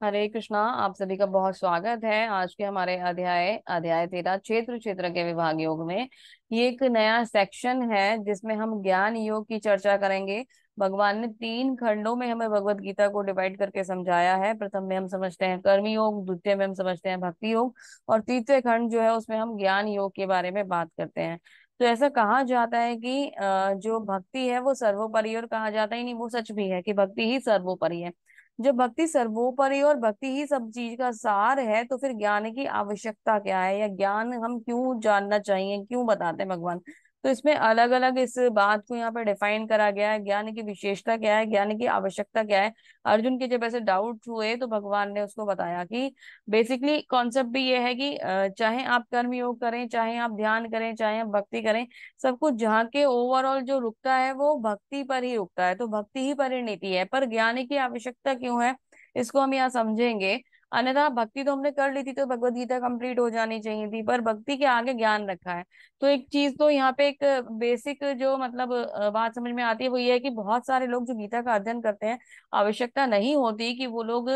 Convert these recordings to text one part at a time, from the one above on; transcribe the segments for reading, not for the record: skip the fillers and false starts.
हरे कृष्णा। आप सभी का बहुत स्वागत है आज के हमारे अध्याय अध्याय 13 क्षेत्र क्षेत्र के विभाग योग में। ये एक नया सेक्शन है जिसमें हम ज्ञान योग की चर्चा करेंगे। भगवान ने 3 खंडों में हमें भगवत गीता को डिवाइड करके समझाया है। प्रथम में हम समझते हैं कर्म योग, द्वितीय में हम समझते हैं भक्ति योग, और तीसरे खंड जो है उसमें हम ज्ञान योग के बारे में बात करते हैं। तो ऐसा कहा जाता है कि जो भक्ति है वो सर्वोपरि, और कहा जाता ही नहीं, वो सच भी है कि भक्ति ही सर्वोपरि है। जब भक्ति सर्वोपरि और भक्ति ही सब चीज का सार है, तो फिर ज्ञान की आवश्यकता क्या है, या ज्ञान हम क्यों जानना चाहिए, क्यों बताते हैं भगवान। तो इसमें अलग अलग इस बात को यहाँ पर डिफाइन करा गया है। ज्ञान की विशेषता क्या है, ज्ञान की आवश्यकता क्या है। अर्जुन के जब ऐसे डाउट हुए तो भगवान ने उसको बताया कि बेसिकली कॉन्सेप्ट भी ये है कि चाहे आप कर्म योग करें, चाहे आप ध्यान करें, चाहे आप भक्ति करें, सब कुछ जहाँ के ओवरऑल जो रुकता है वो भक्ति पर ही रुकता है। तो भक्ति ही परिणति है, पर ज्ञान की आवश्यकता क्यों है, इसको हम यहाँ समझेंगे। अन्यथा भक्ति तो हमने कर ली थी तो भगवत गीता कंप्लीट हो जानी चाहिए थी, पर भक्ति के आगे ज्ञान रखा है। तो एक चीज तो यहाँ पे एक बेसिक जो मतलब बात समझ में आती है वो ये है कि बहुत सारे लोग जो गीता का अध्ययन करते हैं, आवश्यकता नहीं होती कि वो लोग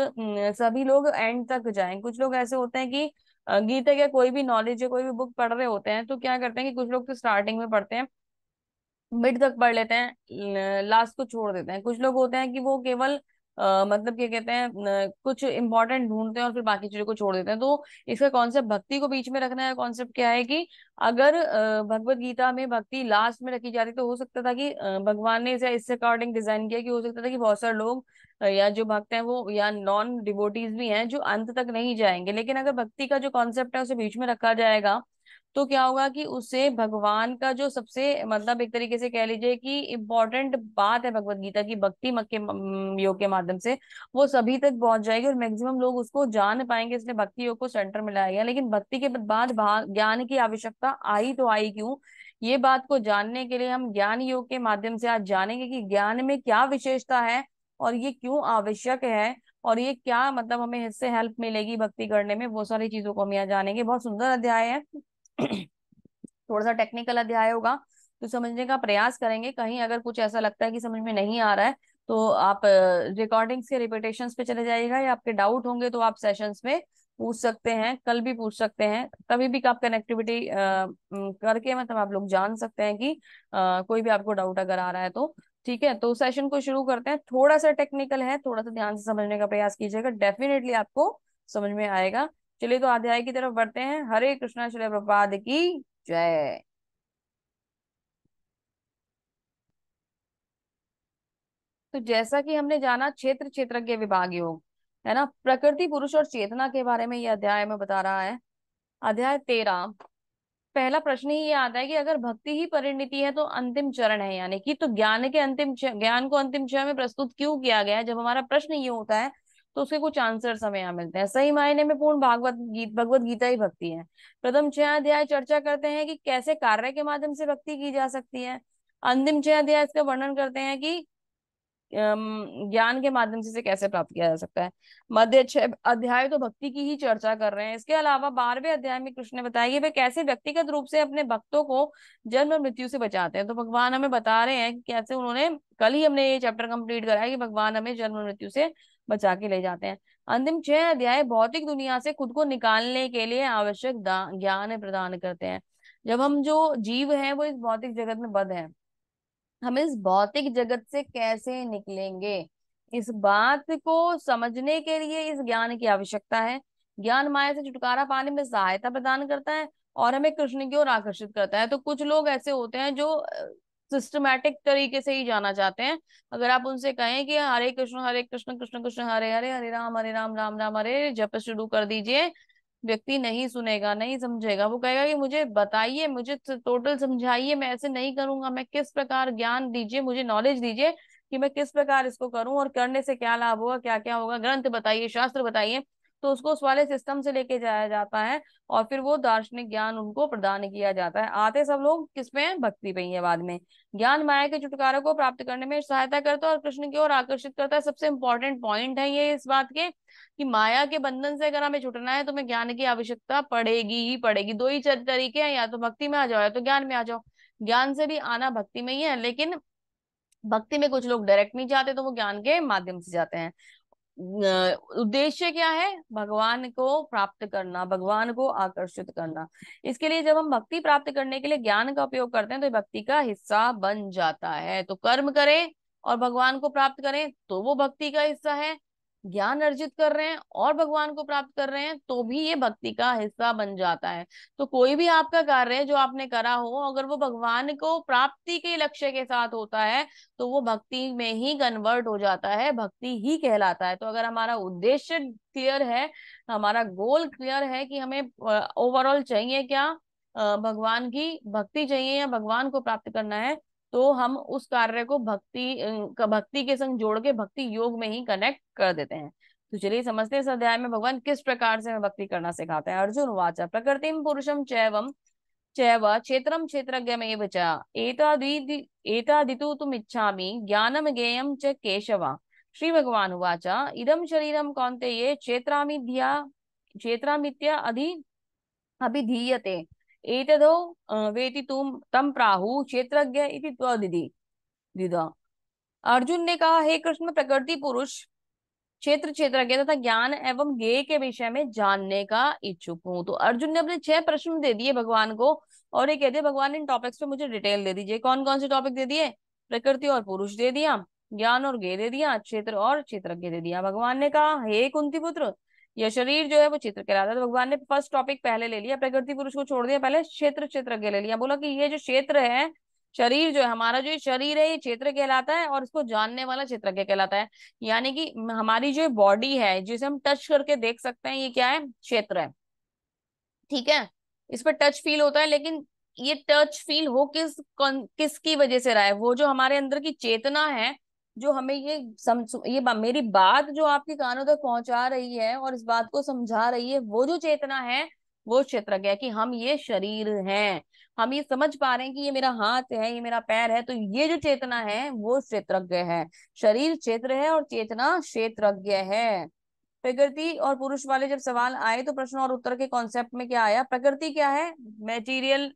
सभी लोग एंड तक जाएं। कुछ लोग ऐसे होते हैं कि गीता या कोई भी नॉलेज या कोई भी बुक पढ़ रहे होते हैं तो क्या करते हैं कि कुछ लोग तो स्टार्टिंग में पढ़ते हैं, मिड तक पढ़ लेते हैं, लास्ट को छोड़ देते हैं। कुछ लोग होते हैं कि वो केवल मतलब क्या कहते हैं, कुछ इंपॉर्टेंट ढूंढते हैं और फिर बाकी चीजों को छोड़ देते हैं। तो इसका कॉन्सेप्ट भक्ति को बीच में रखना है। कॉन्सेप्ट क्या है कि अगर भगवत गीता में भक्ति लास्ट में रखी जाती तो हो सकता था कि भगवान ने इसे इससे अकॉर्डिंग डिजाइन किया कि हो सकता था कि बहुत सारे लोग या जो भक्त हैं वो या नॉन डिवोटीज भी हैं जो अंत तक नहीं जाएंगे। लेकिन अगर भक्ति का जो कॉन्सेप्ट है उसे बीच में रखा जाएगा तो क्या होगा कि उससे भगवान का जो सबसे मतलब एक तरीके से कह लीजिए कि इम्पोर्टेंट बात है भगवत गीता की, भक्ति मत के योग के माध्यम से वो सभी तक पहुंच जाएगी और मैक्सिमम लोग उसको जान पाएंगे। इसलिए भक्ति योग को सेंटर में लाया गया। लेकिन भक्ति के बाद ज्ञान की आवश्यकता आई तो आई क्यों, ये बात को जानने के लिए हम ज्ञान योग के माध्यम से आज जानेंगे कि ज्ञान में क्या विशेषता है और ये क्यों आवश्यक है, और ये क्या मतलब हमें इससे हेल्प मिलेगी भक्ति करने में। वो सारी चीजों को हम यहाँ जानेंगे। बहुत सुंदर अध्याय है। थोड़ा सा टेक्निकल अध्याय होगा तो समझने का प्रयास करेंगे। कहीं अगर कुछ ऐसा लगता है कि समझ में नहीं आ रहा है तो आप रिकॉर्डिंग्स के रिपीटेशंस पे चले जाइएगा, या आपके डाउट होंगे तो आप सेशंस में पूछ सकते हैं, कल भी पूछ सकते हैं। कभी भी आप कनेक्टिविटी करके मतलब आप लोग जान सकते हैं कि कोई भी आपको डाउट अगर आ रहा है तो। ठीक है, तो सेशन को शुरू करते हैं। थोड़ा सा टेक्निकल है, थोड़ा सा ध्यान से समझने का प्रयास कीजिएगा, डेफिनेटली आपको समझ में आएगा। चलिए तो अध्याय की तरफ बढ़ते हैं। हरे कृष्णा, श्रील प्रभुपाद की जय। तो जैसा कि हमने जाना क्षेत्र क्षेत्र के विभाग योग है ना, प्रकृति पुरुष और चेतना के बारे में यह अध्याय में बता रहा है। अध्याय 13। पहला प्रश्न ही ये आता है कि अगर भक्ति ही परिणति है तो अंतिम चरण है यानी कि, तो ज्ञान के ज्ञान को अंतिम चरण में प्रस्तुत क्यों किया गया है। जब हमारा प्रश्न ये होता है तो उसके कुछ आंसर हमें यहाँ मिलते हैं। सही मायने में पूर्ण भगवत गीता ही भक्ति है। प्रथम 6 अध्याय चर्चा करते हैं कि कैसे कार्य के माध्यम से भक्ति की जा सकती है। अंतिम 6 अध्याय इसका वर्णन करते हैं कि ज्ञान के माध्यम से इसे कैसे प्राप्त किया जा सकता है। मध्य 6 अध्याय तो भक्ति की ही चर्चा कर रहे हैं। इसके अलावा 12वें अध्याय में कृष्ण ने बताया कि वे कैसे व्यक्तिगत रूप से अपने भक्तों को जन्म और मृत्यु से बचाते हैं। तो भगवान हमें बता रहे हैं कि कैसे उन्होंने, कल ही हमने ये चैप्टर कंप्लीट करा है कि भगवान हमें जन्म और मृत्यु से बचा के ले जाते हैं। अंतिम 6 अध्याय भौतिक दुनिया से खुद को निकालने के लिए आवश्यक ज्ञान प्रदान करते हैं। जब हम जो जीव हैं वो इस भौतिक जगत में बंद हैं, हम इस भौतिक जगत से कैसे निकलेंगे, इस बात को समझने के लिए इस ज्ञान की आवश्यकता है। ज्ञान माया से छुटकारा पाने में सहायता प्रदान करता है और हमें कृष्ण की ओर आकर्षित करता है। तो कुछ लोग ऐसे होते हैं जो सिस्टमैटिक तरीके से ही जाना चाहते हैं। अगर आप उनसे कहें कि हरे कृष्ण कृष्ण कृष्ण हरे हरे, हरे राम राम राम हरे जप शुरू कर दीजिए, व्यक्ति नहीं सुनेगा, नहीं समझेगा। वो कहेगा कि मुझे बताइए, मुझे टोटल समझाइए, मैं ऐसे नहीं करूंगा, मैं किस प्रकार ज्ञान दीजिए, मुझे नॉलेज दीजिए कि मैं किस प्रकार इसको करूं और करने से क्या लाभ होगा, क्या क्या होगा, ग्रंथ बताइए, शास्त्र बताइए। तो उसको उस वाले सिस्टम से लेके जाया जाता है और फिर वो दार्शनिक ज्ञान उनको प्रदान किया जाता है। आते सब लोग किसमें हैं, भक्ति पे ही है बाद में। ज्ञान माया के छुटकारा को प्राप्त करने में सहायता करता है और कृष्ण की ओर आकर्षित करता है। सबसे इंपॉर्टेंट पॉइंट है ये इस बात के कि माया के बंधन से अगर हमें छुटना है तो हमें ज्ञान की आवश्यकता पड़ेगी ही पड़ेगी। दो ही तरीके हैं, या तो भक्ति में आ जाओ या तो ज्ञान में आ जाओ। ज्ञान से भी आना भक्ति में ही है, लेकिन भक्ति में कुछ लोग डायरेक्ट नहीं जाते तो वो ज्ञान के माध्यम से जाते हैं। उद्देश्य क्या है? भगवान को प्राप्त करना, भगवान को आकर्षित करना। इसके लिए जब हम भक्ति प्राप्त करने के लिए ज्ञान का उपयोग करते हैं तो ये भक्ति का हिस्सा बन जाता है। तो कर्म करें और भगवान को प्राप्त करें तो वो भक्ति का हिस्सा है, ज्ञान अर्जित कर रहे हैं और भगवान को प्राप्त कर रहे हैं तो भी ये भक्ति का हिस्सा बन जाता है। तो कोई भी आपका कार्य है जो आपने करा हो, अगर वो भगवान को प्राप्ति के लक्ष्य के साथ होता है तो वो भक्ति में ही कन्वर्ट हो जाता है, भक्ति ही कहलाता है। तो अगर हमारा उद्देश्य क्लियर है, हमारा गोल क्लियर है कि हमें ओवरऑल चाहिए क्या, भगवान की भक्ति चाहिए या भगवान को प्राप्त करना है, तो हम उस कार्य को भक्ति के संग जोड़ के भक्ति योग में ही कनेक्ट कर देते हैं। तो चलिए समझते हैं इस अध्याय में भगवान किस प्रकार से हमें भक्ति करना सिखाते हैं। अर्जुन उवाच प्रकृतिम पुरुषम चैवम चैव क्षेत्रम क्षेत्रज्ञमेव च एतादितु तुमिच्छामि ज्ञानम ज्ञेयं च केशव। श्री भगवान उवाच इदं शरीरं कौन्तेय क्षेत्रामित्य अभिधीयते एतदो वेति तुम तम प्राहु क्षेत्रज्ञ इति त्वदिति द्विधा। अर्जुन ने कहा, हे कृष्ण, प्रकृति पुरुष क्षेत्र क्षेत्रज्ञ तथा ज्ञान एवं ज्ञेय के विषय में जानने का इच्छुक हूं। तो अर्जुन ने अपने 6 प्रश्न दे दिए भगवान को और ये कहते भगवान इन टॉपिक्स पे मुझे डिटेल दे दीजिए। कौन कौन से टॉपिक दे दिए? प्रकृति और पुरुष दे दिया, ज्ञान और ज्ञेय दे दिया, क्षेत्र और क्षेत्रज्ञ दे दिया। भगवान ने कहा, हे कुंती पुत्र, यह शरीर जो है वो चित्र कहलाता है। तो भगवान ने फर्स्ट टॉपिक पहले ले लिया, प्रकृति पुरुष को छोड़ दिया, पहले क्षेत्र क्षेत्रज्ञ ले लिया। बोला कि ये जो क्षेत्र है, शरीर जो है हमारा, जो ये शरीर है ये क्षेत्र कहलाता है और इसको जानने वाला क्षेत्रज्ञ कहलाता है। यानी कि हमारी जो बॉडी है जिसे हम टच करके देख सकते हैं, ये क्या है? क्षेत्र है। ठीक है, इस पर टच फील होता है, लेकिन ये टच फील हो किसकी वजह से रहा है? वो जो हमारे अंदर की चेतना है, जो हमें मेरी बात जो आपके कानों तक पहुंचा रही है और इस बात को समझा रही है, वो जो चेतना है वो क्षेत्रज्ञ है कि हम ये शरीर हैं। हम ये समझ पा रहे हैं कि ये मेरा हाथ है, ये मेरा पैर है, तो ये जो चेतना है वो क्षेत्रज्ञ है। शरीर क्षेत्र है और चेतना क्षेत्रज्ञ है। प्रकृति और पुरुष वाले जब सवाल आए तो प्रश्न और उत्तर के कॉन्सेप्ट में क्या आया? प्रकृति क्या है? मटेरियल,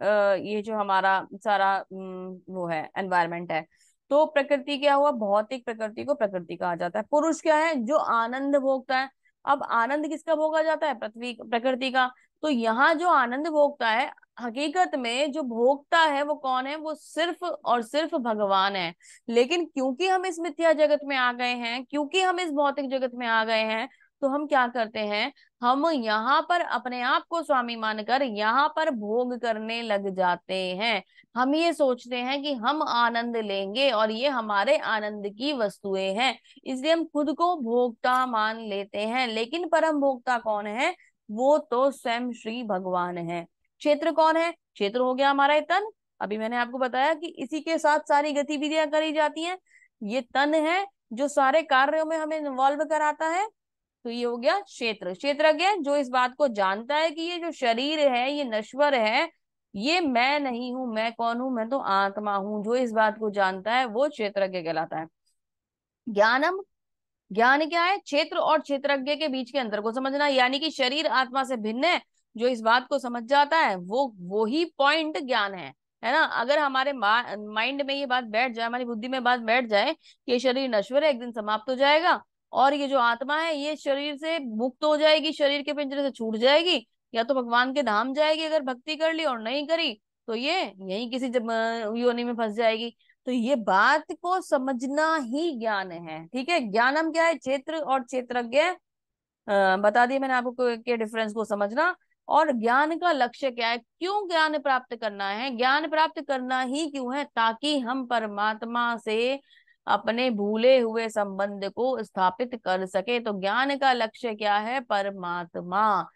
ये जो हमारा सारा वो है एनवायरमेंट है। तो प्रकृति क्या हुआ? भौतिक प्रकृति को प्रकृति कहा जाता है। पुरुष क्या है? जो आनंद भोगता है। अब आनंद किसका भोगा जाता है? प्रकृति का। तो यहाँ जो आनंद भोगता है, हकीकत में जो भोगता है वो कौन है? वो सिर्फ और सिर्फ भगवान है। लेकिन क्योंकि हम इस मिथ्या जगत में आ गए हैं, क्योंकि हम इस भौतिक जगत में आ गए हैं, तो हम क्या करते हैं? हम यहाँ पर अपने आप को स्वामी मानकर यहाँ पर भोग करने लग जाते हैं। हम ये सोचते हैं कि हम आनंद लेंगे और ये हमारे आनंद की वस्तुएं हैं, इसलिए हम खुद को भोक्ता मान लेते हैं। लेकिन परम भोक्ता कौन है? वो तो स्वयं श्री भगवान है। क्षेत्र कौन है? क्षेत्र हो गया हमारा ये तन। अभी मैंने आपको बताया कि इसी के साथ सारी गतिविधियां करी जाती हैं। ये तन है जो सारे कार्यों में हमें इन्वॉल्व कराता है। तो ये हो गया क्षेत्र। क्षेत्रज्ञ जो इस बात को जानता है कि ये जो शरीर है ये नश्वर है, ये मैं नहीं हूं। मैं कौन हूं? मैं तो आत्मा हूं। जो इस बात को जानता है वो क्षेत्रज्ञ कहलाता है। ज्ञानम, ज्ञान क्या है? क्षेत्र और क्षेत्रज्ञ के बीच के अंतर को समझना, यानी कि शरीर आत्मा से भिन्न है। जो इस बात को समझ जाता है वो ही पॉइंट ज्ञान है ना। अगर हमारे माइंड में ये बात बैठ जाए, हमारी बुद्धि में बात बैठ जाए कि ये शरीर नश्वर है, एक दिन समाप्त हो जाएगा, और ये जो आत्मा है ये शरीर से मुक्त हो जाएगी, शरीर के पिंजरे से छूट जाएगी, या तो भगवान के धाम जाएगी अगर भक्ति कर ली, और नहीं करी तो ये यही किसी योनि में फंस जाएगी। तो ये बात को समझना ही ज्ञान है। ठीक है, ज्ञानम क्या है? क्षेत्र और क्षेत्रज्ञ बता दिए मैंने आपको के डिफरेंस को समझना। और ज्ञान का लक्ष्य क्या है? क्यों ज्ञान प्राप्त करना है? ज्ञान प्राप्त करना ही क्यों है? ताकि हम परमात्मा से अपने भूले हुए संबंध को स्थापित कर सके। तो ज्ञान का लक्ष्य क्या है? परमात्मा।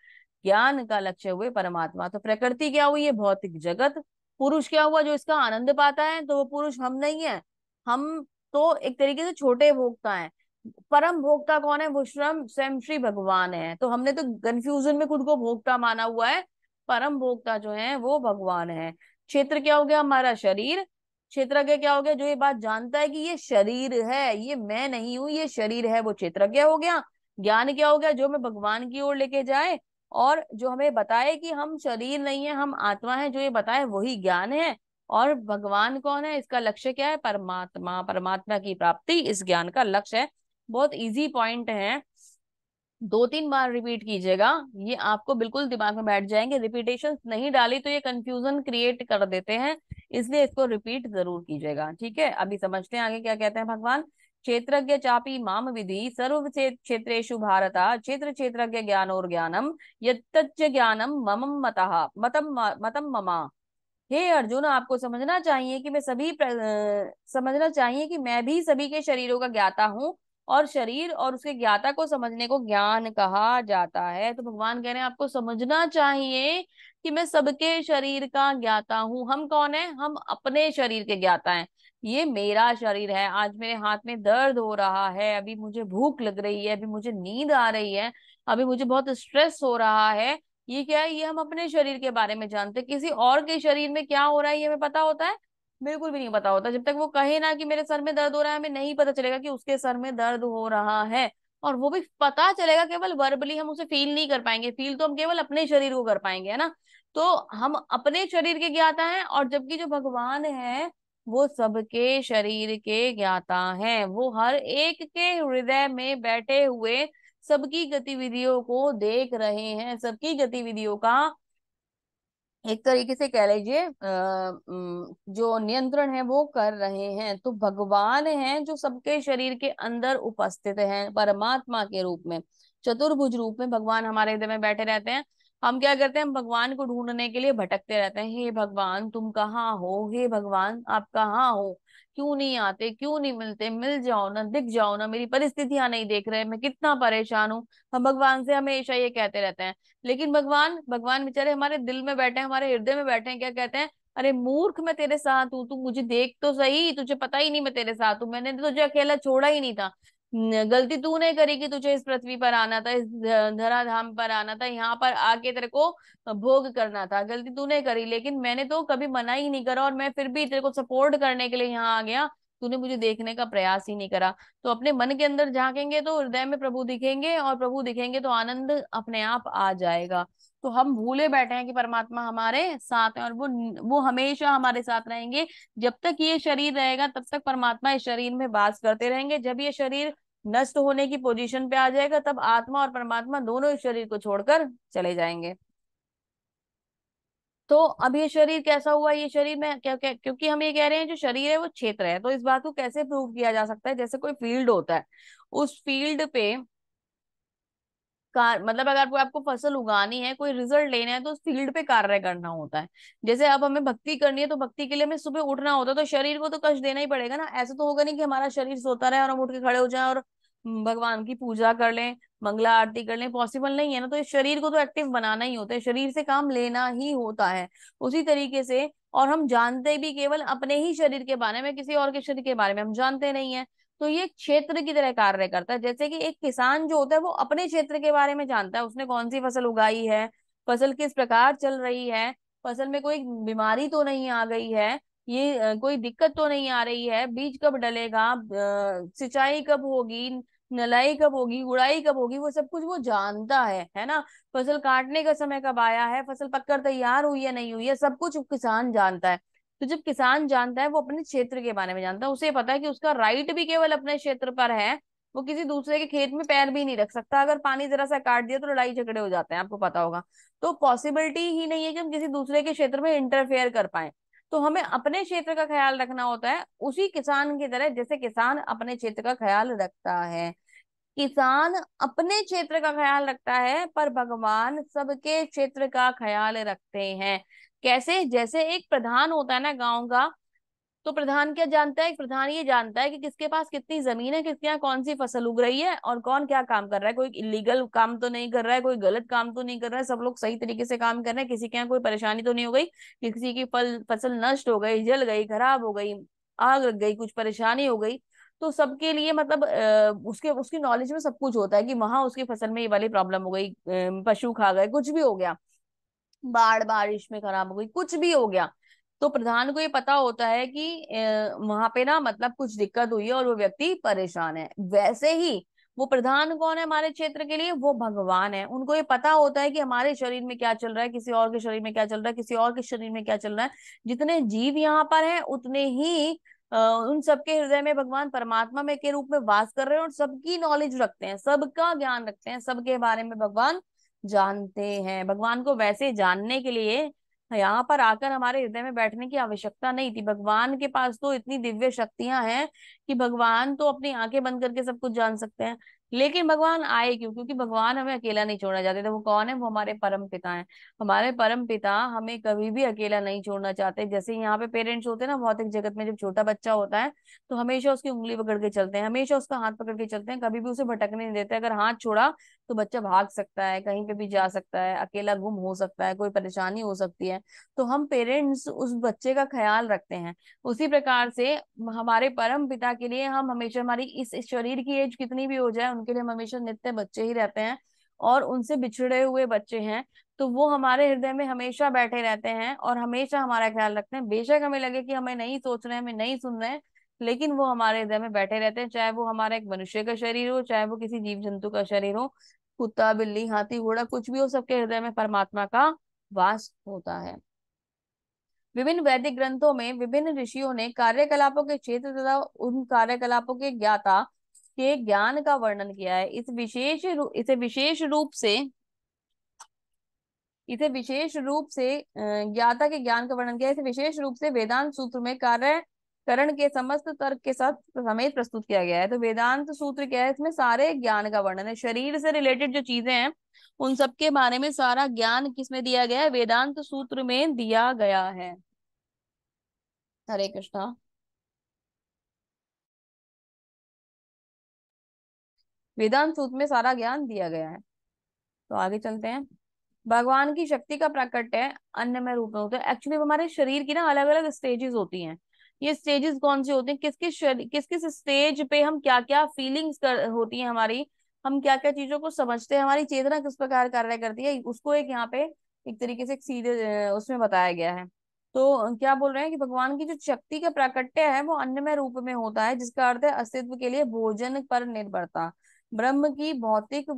ज्ञान का लक्ष्य हुए परमात्मा। तो प्रकृति क्या हुई? ये भौतिक जगत। पुरुष क्या हुआ? जो इसका आनंद पाता है। तो वो पुरुष हम नहीं है, हम तो एक तरीके से छोटे भोक्ता हैं। परम भोक्ता कौन है? वो स्वयं श्री भगवान है। तो हमने तो कंफ्यूजन में खुद को भोक्ता माना हुआ है। परम भोक्ता जो है वो भगवान है। क्षेत्र क्या हो गया? हमारा शरीर। क्षेत्रज्ञ क्या हो गया? जो ये बात जानता है कि ये शरीर है, ये मैं नहीं हूं, ये शरीर है, वो क्षेत्रज्ञ हो गया। ज्ञान क्या हो गया? जो हमें भगवान की ओर लेके जाए और जो हमें बताए कि हम शरीर नहीं है, हम आत्मा है, जो ये बताए वही ज्ञान है। और भगवान कौन है? इसका लक्ष्य क्या है? परमात्मा। परमात्मा की प्राप्ति इस ज्ञान का लक्ष्य है। बहुत इजी पॉइंट है, 2-3 बार रिपीट कीजिएगा, ये आपको बिल्कुल दिमाग में बैठ जाएंगे। रिपीटेशन नहीं डाली तो ये कंफ्यूजन क्रिएट कर देते हैं, इसलिए इसको रिपीट जरूर कीजिएगा। ठीक है, अभी समझते हैं आगे क्या कहते हैं भगवान। क्षेत्रज्ञ चापि माम विधि सर्व क्षेत्रेषु भारता क्षेत्र क्षेत्रज्ञ ज्ञानोर ज्ञानम यत्तच्च ज्ञानम मम मतः मतम मतम ममा। हे अर्जुन, आपको समझना चाहिए कि समझना चाहिए कि मैं भी सभी के शरीरों का ज्ञाता हूँ, और शरीर और उसके ज्ञाता को समझने को ज्ञान कहा जाता है। तो भगवान कह रहे हैं आपको समझना चाहिए कि मैं सबके शरीर का ज्ञाता हूँ। हम कौन है? हम अपने शरीर के ज्ञाता हैं। ये मेरा शरीर है, आज मेरे हाथ में दर्द हो रहा है, अभी मुझे भूख लग रही है, अभी मुझे नींद आ रही है, अभी मुझे बहुत स्ट्रेस हो रहा है। ये क्या है? ये हम अपने शरीर के बारे में जानते हैं। किसी और के शरीर में क्या हो रहा है ये हमें पता होता है? बिल्कुल भी नहीं पता होता। जब तक वो कहे ना कि मेरे सर में दर्द हो रहा है, हमें नहीं पता चलेगा कि उसके सर में दर्द हो रहा है। और वो भी पता चलेगा केवल वर्बली, हम उसे फील नहीं कर पाएंगे। फील तो हम केवल अपने शरीर को कर पाएंगे, है ना। तो हम अपने शरीर के ज्ञाता हैं, और जबकि जो भगवान है वो सबके शरीर के ज्ञाता हैं। वो हर एक के हृदय में बैठे हुए सबकी गतिविधियों को देख रहे हैं, सबकी गतिविधियों का एक तरीके से कह लीजिए जो नियंत्रण है वो कर रहे हैं। तो भगवान हैं जो सबके शरीर के अंदर उपस्थित हैं परमात्मा के रूप में, चतुर्भुज रूप में भगवान हमारे हृदय में बैठे रहते हैं। हम क्या करते हैं? हम भगवान को ढूंढने के लिए भटकते रहते हैं। हे भगवान तुम कहाँ हो, हे भगवान आप कहाँ हो, क्यों नहीं आते, क्यों नहीं मिलते, मिल जाओ ना, दिख जाओ ना, मेरी परिस्थितियां नहीं देख रहे, मैं कितना परेशान हूँ। हम भगवान से हमेशा ये कहते रहते हैं। लेकिन भगवान भगवान बेचारे हमारे दिल में बैठे हैं, हमारे हृदय में बैठे हैं, क्या कहते हैं? अरे मूर्ख, मैं तेरे साथ हूँ, तू मुझे देख तो सही, तुझे पता ही नहीं मैं तेरे साथ हूँ, मैंने तुझे अकेला छोड़ा ही नहीं था। गलती तूने करी कि तुझे इस पृथ्वी पर आना था, इस धराधाम पर आना था, यहाँ पर आके तेरे को भोग करना था। गलती तूने करी, लेकिन मैंने तो कभी मना ही नहीं करा, और मैं फिर भी तेरे को सपोर्ट करने के लिए यहाँ आ गया। तूने मुझे देखने का प्रयास ही नहीं करा। तो अपने मन के अंदर झांकेंगे तो हृदय में प्रभु दिखेंगे, और प्रभु दिखेंगे तो आनंद अपने आप आ जाएगा। तो हम भूले बैठे हैं कि परमात्मा हमारे साथ है, और वो हमेशा हमारे साथ रहेंगे। जब तक ये शरीर रहेगा तब तक परमात्मा इस शरीर में वास करते रहेंगे। जब ये शरीर नष्ट होने की पोजीशन पे आ जाएगा तब आत्मा और परमात्मा दोनों इस शरीर को छोड़कर चले जाएंगे। तो अब ये शरीर कैसा हुआ? ये शरीर में क्या क्योंकि हम ये कह रहे हैं जो शरीर है वो क्षेत्र है, तो इस बात को कैसे प्रूव किया जा सकता है? जैसे कोई फील्ड होता है, उस फील्ड पे मतलब अगर आपको फसल उगानी है, कोई रिजल्ट लेना है, तो उस फील्ड पे कार्य करना होता है। जैसे अब हमें भक्ति करनी है, तो भक्ति के लिए हमें सुबह उठना होता है, तो शरीर को तो कष्ट देना ही पड़ेगा ना। ऐसा तो होगा नहीं कि हमारा शरीर सोता रहे और हम उठ के खड़े हो जाएं और भगवान की पूजा कर लें, मंगला आरती कर लें। पॉसिबल नहीं है ना। तो इस शरीर को तो एक्टिव बनाना ही होता है, शरीर से काम लेना ही होता है। उसी तरीके से, और हम जानते भी केवल अपने ही शरीर के बारे में, किसी और के शरीर के बारे में हम जानते नहीं है। तो ये क्षेत्र की तरह कार्य करता है। जैसे कि एक किसान जो होता है वो अपने क्षेत्र के बारे में जानता है, उसने कौन सी फसल उगाई है, फसल किस प्रकार चल रही है, फसल में कोई बीमारी तो नहीं आ गई है, ये कोई दिक्कत तो नहीं आ रही है, बीज कब डलेगा, सिंचाई कब होगी, नलाई कब होगी, गुड़ाई कब होगी, वो सब कुछ वो जानता है ना। फसल काटने का समय कब आया है, फसल पककर तैयार हुई है नहीं हुई है, सब कुछ किसान जानता है। तो जब किसान जानता है, वो अपने क्षेत्र के बारे में जानता है, उसे पता है कि उसका राइट भी केवल अपने क्षेत्र पर है। वो किसी दूसरे के खेत में पैर भी नहीं रख सकता। अगर पानी जरा सा काट दिया तो लड़ाई झगड़े हो जाते हैं, आपको पता होगा। तो पॉसिबिलिटी ही नहीं है कि हम किसी दूसरे के क्षेत्र में इंटरफेयर कर पाए। तो हमें अपने क्षेत्र का ख्याल रखना होता है, उसी किसान की तरह जैसे किसान अपने क्षेत्र का ख्याल रखता है। किसान अपने क्षेत्र का ख्याल रखता है, पर भगवान सबके क्षेत्र का ख्याल रखते हैं। कैसे? जैसे एक प्रधान होता है ना गांव का, तो प्रधान क्या जानता है? प्रधान ये जानता है कि किसके पास कितनी जमीन है, किसके यहाँ कौन सी फसल उग रही है, और कौन क्या काम कर रहा है। कोई इलीगल काम तो नहीं कर रहा है, कोई गलत काम तो नहीं कर रहा है, सब लोग सही तरीके से काम कर रहे हैं, किसी के यहाँ कोई परेशानी तो नहीं हो गई, किसी की फसल नष्ट हो गई, जल गई, खराब हो गई, आग लग गई, कुछ परेशानी हो गई। तो सबके लिए मतलब उसके उसकी नॉलेज में सब कुछ होता है कि वहां उसकी फसल में ये वाली प्रॉब्लम हो गई, पशु खा गए, कुछ भी हो गया, बाढ़ बारिश में खराब हो गई, कुछ भी हो गया। तो प्रधान को ये पता होता है कि वहां पे ना मतलब कुछ दिक्कत हुई है और वो व्यक्ति परेशान है। वैसे ही वो प्रधान कौन है हमारे क्षेत्र के लिए? वो भगवान है। उनको ये पता होता है कि हमारे शरीर में क्या चल रहा है, किसी और के शरीर में क्या चल रहा है, किसी और के शरीर में क्या चल रहा है। जितने जीव यहाँ पर हैं उतने ही उन सबके हृदय में भगवान परमात्मा में के रूप में वास कर रहे हैं और सबकी नॉलेज रखते हैं, सबका ज्ञान रखते हैं, सबके बारे में भगवान जानते हैं। भगवान को वैसे जानने के लिए यहाँ पर आकर हमारे हृदय में बैठने की आवश्यकता नहीं थी। भगवान के पास तो इतनी दिव्य शक्तियां हैं कि भगवान तो अपनी आंखें बंद करके सब कुछ जान सकते हैं। लेकिन भगवान आए क्यों? क्योंकि भगवान हमें अकेला नहीं छोड़ना चाहते थे। वो कौन है? वो हमारे परम पिता हैं। हमारे परम पिता हमें कभी भी अकेला नहीं छोड़ना चाहते। जैसे यहाँ पे पेरेंट्स होते हैं ना भौतिक जगत में, जब छोटा बच्चा होता है तो हमेशा उसकी उंगली पकड़ के चलते हैं, हमेशा उसका हाथ पकड़ के चलते हैं, कभी भी उसे भटकने नहीं देते। अगर हाथ छोड़ा तो बच्चा भाग सकता है, कहीं पे भी जा सकता है, अकेला गुम हो सकता है, कोई परेशानी हो सकती है। तो हम पेरेंट्स उस बच्चे का ख्याल रखते हैं। उसी प्रकार से हमारे परम पिता के लिए हम हमेशा, हमारी इस शरीर की एज कितनी भी हो जाए, उनके लिए हम हमेशा नित्य बच्चे ही रहते हैं। और उनसे बिछड़े हुए बच्चे हैं तो वो हमारे हृदय में हमेशा बैठे रहते हैं और हमेशा हमारा ख्याल रखते हैं। बेशक हमें लगे कि हमें नहीं सोच रहे हैं, हमें नहीं सुन रहे हैं, लेकिन वो हमारे हृदय में बैठे रहते हैं। चाहे वो हमारा एक मनुष्य का शरीर हो, चाहे वो किसी जीव जंतु का शरीर हो, कुत्ता बिल्ली हाथी घोड़ा कुछ भी हो, सबके हृदय में परमात्मा का वास होता है। विभिन्न वैदिक ग्रंथों में विभिन्न ऋषियों ने कार्यकलापों के क्षेत्र तथा उन कार्यकलापों के ज्ञाता के ज्ञान का वर्णन किया है। इसे विशेष रूप से ज्ञाता के ज्ञान का वर्णन किया है। इसे विशेष रूप से वेदांत सूत्र में कार्य करण के समस्त तर्क के साथ समेत प्रस्तुत किया गया है। तो वेदांत सूत्र क्या है? इसमें सारे ज्ञान का वर्णन है, शरीर से रिलेटेड जो चीजें हैं उन सब के बारे में सारा ज्ञान किसमें दिया गया है? वेदांत सूत्र में दिया गया है। हरे कृष्णा। वेदांत सूत्र में सारा ज्ञान दिया गया है। तो आगे चलते हैं। भगवान की शक्ति का प्राकट्य अन्नमय रूप में होता है। एक्चुअली हमारे शरीर की ना अलग अलग स्टेजेस होती हैं। ये स्टेजेस कौन सी होती हैं? किस किस स्टेज पे हम क्या क्या फीलिंग्स होती हैं हमारी, हम क्या क्या चीजों को समझते हैं, हमारी चेतना किस प्रकार कार्य करती है, उसको एक यहाँ पे एक तरीके से एक सीधे उसमें बताया गया है। तो क्या बोल रहे हैं कि भगवान की जो शक्ति का प्राकट्य है वो अन्नमय रूप में होता है, जिसका अर्थ है अस्तित्व के लिए भोजन पर निर्भरता, ब्रह्म की भौतिक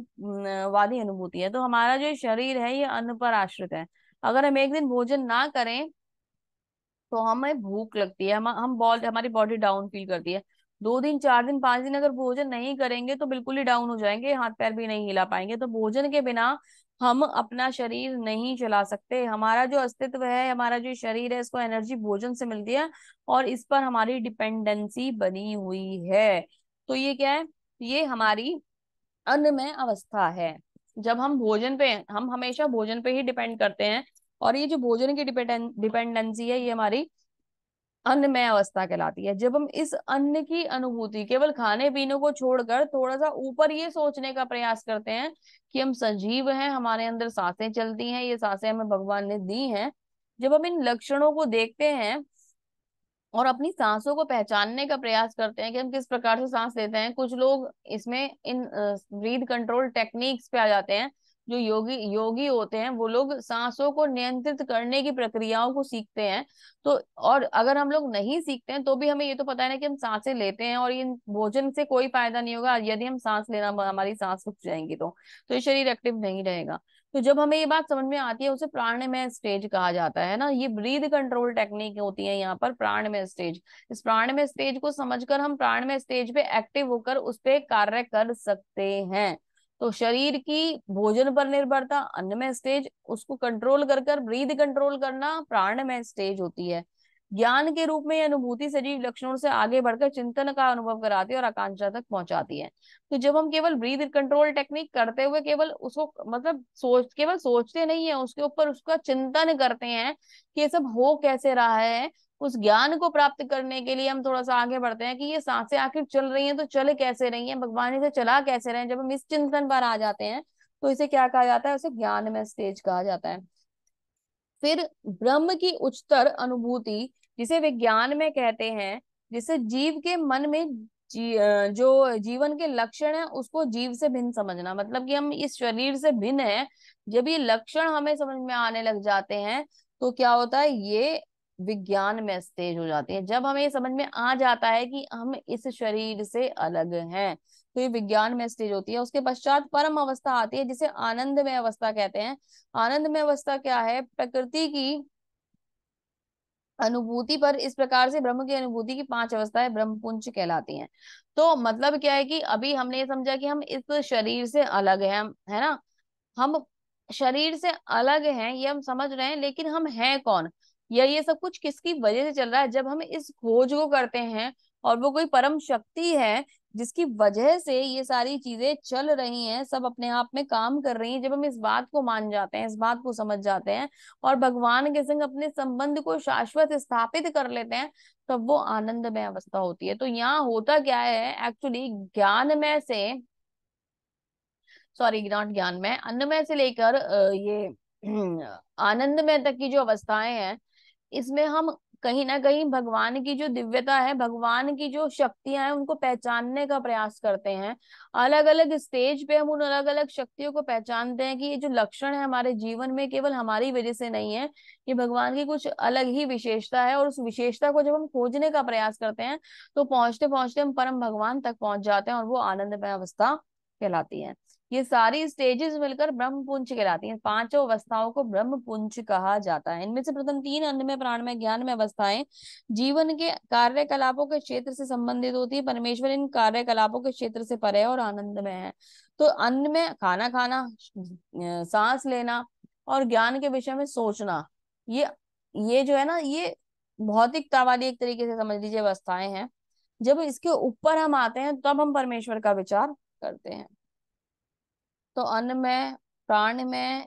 वादी अनुभूति है। तो हमारा जो शरीर है ये अन्न पर आश्रित है। अगर हम एक दिन भोजन ना करें तो हमें भूख लगती है, हमारी बॉडी डाउन फील करती है। 2 दिन 4 दिन 5 दिन अगर भोजन नहीं करेंगे तो बिल्कुल ही डाउन हो जाएंगे, हाथ पैर भी नहीं हिला पाएंगे। तो भोजन के बिना हम अपना शरीर नहीं चला सकते। हमारा जो अस्तित्व है, हमारा जो शरीर है, इसको एनर्जी भोजन से मिलती है और इस पर हमारी डिपेंडेंसी बनी हुई है। तो ये क्या है? ये हमारी अन्न में अवस्था है। जब हम भोजन पे, हम हमेशा भोजन पे ही डिपेंड करते हैं और ये जो भोजन की डिपेंडेंसी है ये हमारी अन्नमय अवस्था कहलाती है। जब हम इस अन्न की अनुभूति केवल खाने पीने को छोड़कर थोड़ा सा ऊपर ये सोचने का प्रयास करते हैं कि हम सजीव हैं, हमारे अंदर सांसें चलती हैं, ये सांसें हमें भगवान ने दी हैं। जब हम इन लक्षणों को देखते हैं और अपनी सांसों को पहचानने का प्रयास करते हैं कि हम किस प्रकार से सांस लेते हैं, कुछ लोग इसमें इन ब्रीथ कंट्रोल टेक्निक्स पे आ जाते हैं। जो योगी योगी होते हैं वो लोग सांसों को नियंत्रित करने की प्रक्रियाओं को सीखते हैं। तो और अगर हम लोग नहीं सीखते हैं तो भी हमें ये तो पता है ना कि हम सांसें लेते हैं और इन भोजन से कोई फायदा नहीं होगा। यदि हम सांस लेना, हमारी सांस रुक जाएंगी तो ये शरीर एक्टिव नहीं रहेगा। तो जब हमें ये बात समझ में आती है उसे प्राणमय स्टेज कहा जाता है ना। ये ब्रीद कंट्रोल टेक्निक होती है यहाँ पर प्राणमय स्टेज। इस प्राणमय स्टेज को समझकर हम प्राणमय स्टेज पे एक्टिव होकर उस पे कार्य कर सकते हैं। तो शरीर की भोजन पर निर्भरता अन्नमय स्टेज, उसको कंट्रोल कर कर ब्रीद कंट्रोल करना प्राणमय स्टेज होती है। ज्ञान के रूप में यह अनुभूति सजीव लक्षणों से आगे बढ़कर चिंतन का अनुभव कराती है और आकांक्षा तक पहुंचाती है। तो जब हम केवल ब्रीथ कंट्रोल टेक्निक करते हुए केवल उसको मतलब केवल सोचते नहीं है, उसके ऊपर उसका चिंतन करते हैं कि ये सब हो कैसे रहा है, उस ज्ञान को प्राप्त करने के लिए हम थोड़ा सा आगे बढ़ते हैं कि ये सांसें आखिर चल रही हैं तो चल कैसे रही हैं, भगवान इसे चला कैसे रहे हैं। जब हम इस चिंतन पर आ जाते हैं तो इसे क्या कहा जाता है? उसे ज्ञान में स्टेज कहा जाता है। फिर ब्रह्म की उच्चतर अनुभूति जिसे विज्ञान में कहते हैं, जिसे जीव के मन में जो जीवन के लक्षण है उसको जीव से भिन्न समझना, मतलब कि हम इस शरीर से भिन्न है। जब ये लक्षण हमें समझ में आने लग जाते हैं तो क्या होता है? ये विज्ञान में स्टेज हो जाती है। जब हमें ये समझ में आ जाता है कि हम इस शरीर से अलग हैं तो ये विज्ञान में स्टेज होती है। उसके पश्चात परम अवस्था आती है जिसे आनंद में अवस्था कहते हैं। आनंद में अवस्था क्या है? प्रकृति की अनुभूति पर इस प्रकार से ब्रह्म की अनुभूति की 5 अवस्थाएं ब्रह्मपुंज कहलाती हैं। तो मतलब क्या है कि अभी हमने ये समझा कि हम इस शरीर से अलग हैं, है ना। हम शरीर से अलग हैं ये हम समझ रहे हैं, लेकिन हम हैं कौन, या ये सब कुछ किसकी वजह से चल रहा है। जब हम इस खोज को करते हैं और वो कोई परम शक्ति है जिसकी वजह से ये सारी चीजें चल रही हैं, सब अपने आप में काम कर रही हैं, जब हम इस बात को मान जाते हैं, इस बात को समझ जाते हैं और भगवान के संग अपने संबंध को शाश्वत स्थापित कर लेते हैं, तब वो आनंदमय अवस्था होती है। तो यहाँ होता क्या है एक्चुअली, ज्ञानमय से, सॉरी नॉट ज्ञान में, अन्नमय से लेकर ये आनंदमय तक की जो अवस्थाएं हैं, इसमें हम कहीं ना कहीं भगवान की जो दिव्यता है, भगवान की जो शक्तियां हैं, उनको पहचानने का प्रयास करते हैं। अलग अलग स्टेज पे हम उन अलग अलग शक्तियों को पहचानते हैं कि ये जो लक्षण है हमारे जीवन में केवल हमारी वजह से नहीं है, ये भगवान की कुछ अलग ही विशेषता है। और उस विशेषता को जब हम खोजने का प्रयास करते हैं तो पहुंचते पहुंचते हम परम भगवान तक पहुंच जाते हैं, और वो आनंदमय अवस्था कहलाती है। ये सारी स्टेजेस मिलकर ब्रह्म पुंज कहलाती हैं। 5 अवस्थाओं को ब्रह्म पुंज कहा जाता है। इनमें से प्रथम 3 अन्नमय प्राणमय ज्ञान में अवस्थाएं जीवन के कार्यकलापों के क्षेत्र से संबंधित होती है। परमेश्वर इन कार्यकलापों के क्षेत्र से परे है और आनंदमय है। तो अन्न में खाना खाना, सांस लेना और ज्ञान के विषय में सोचना, ये ये जो है ना, ये भौतिकता वाली एक तरीके से समझ लीजिए अवस्थाएं हैं। जब इसके ऊपर हम आते हैं तब हम परमेश्वर का विचार करते हैं। तो अन्न में, प्राण में,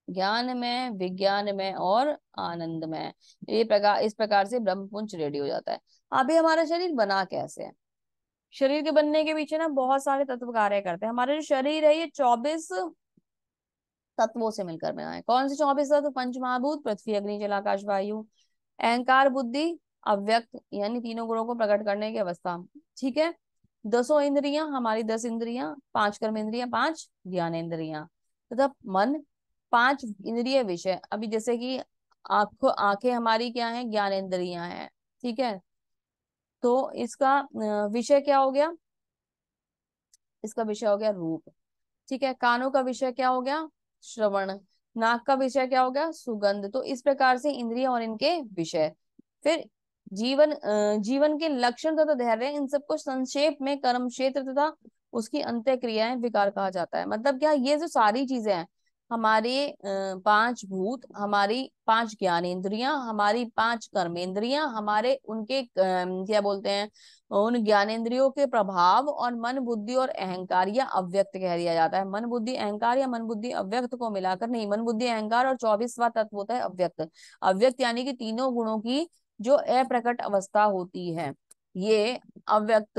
ज्ञान में, विज्ञान में और आनंद में, ये प्रकार, इस प्रकार से ब्रह्मपुंज रेडी हो जाता है। अभी हमारा शरीर बना कैसे है? शरीर के बनने के पीछे ना बहुत सारे तत्व कार्य करते हैं। हमारा जो शरीर है ये 24 तत्वों से मिलकर बना है। कौन से 24 तत्व? पंच महाभूत, पृथ्वी, अग्नि, जल, आकाश, वायु, अहंकार, बुद्धि, अव्यक्त, यानी तीनों गुणों को प्रकट करने की अवस्था। ठीक है। 10 इंद्रियां, हमारी 10 इंद्रियां, 5 कर्मेंद्रियां, 5 ज्ञानेंद्रियां, तथा मन, 5 इंद्रिय विषय। अभी जैसे कि आंखें हमारी क्या है? ज्ञानेंद्रियां हैं। ठीक है। तो इसका विषय क्या हो गया? इसका विषय हो गया रूप। ठीक है। कानों का विषय क्या हो गया? श्रवण। नाक का विषय क्या हो गया? सुगंध। तो इस प्रकार से इंद्रिय और इनके विषय। फिर जीवन के लक्षण तथा धैर्य, इन सबको संक्षेप में कर्म क्षेत्र तथा उसकी अंत्य क्रियाएं विकार कहा जाता है। मतलब क्या, ये जो सारी चीजें हैं, हमारे 5 भूत, हमारी 5 ज्ञानेंद्रियां, हमारी 5 कर्मेंद्रियां, हमारे उनके क्या बोलते हैं, उन ज्ञानेंद्रियों के प्रभाव, और मन, बुद्धि और अहंकार, या अव्यक्त कह दिया जाता है। मन, बुद्धि, अहंकार या मन, बुद्धि, अव्यक्त को मिलाकर, नहीं, मन, बुद्धि, अहंकार और 24वां तत्व होता है अव्यक्त। अव्यक्त यानी कि तीनों गुणों की जो अप्रकट अवस्था होती है, ये अव्यक्त।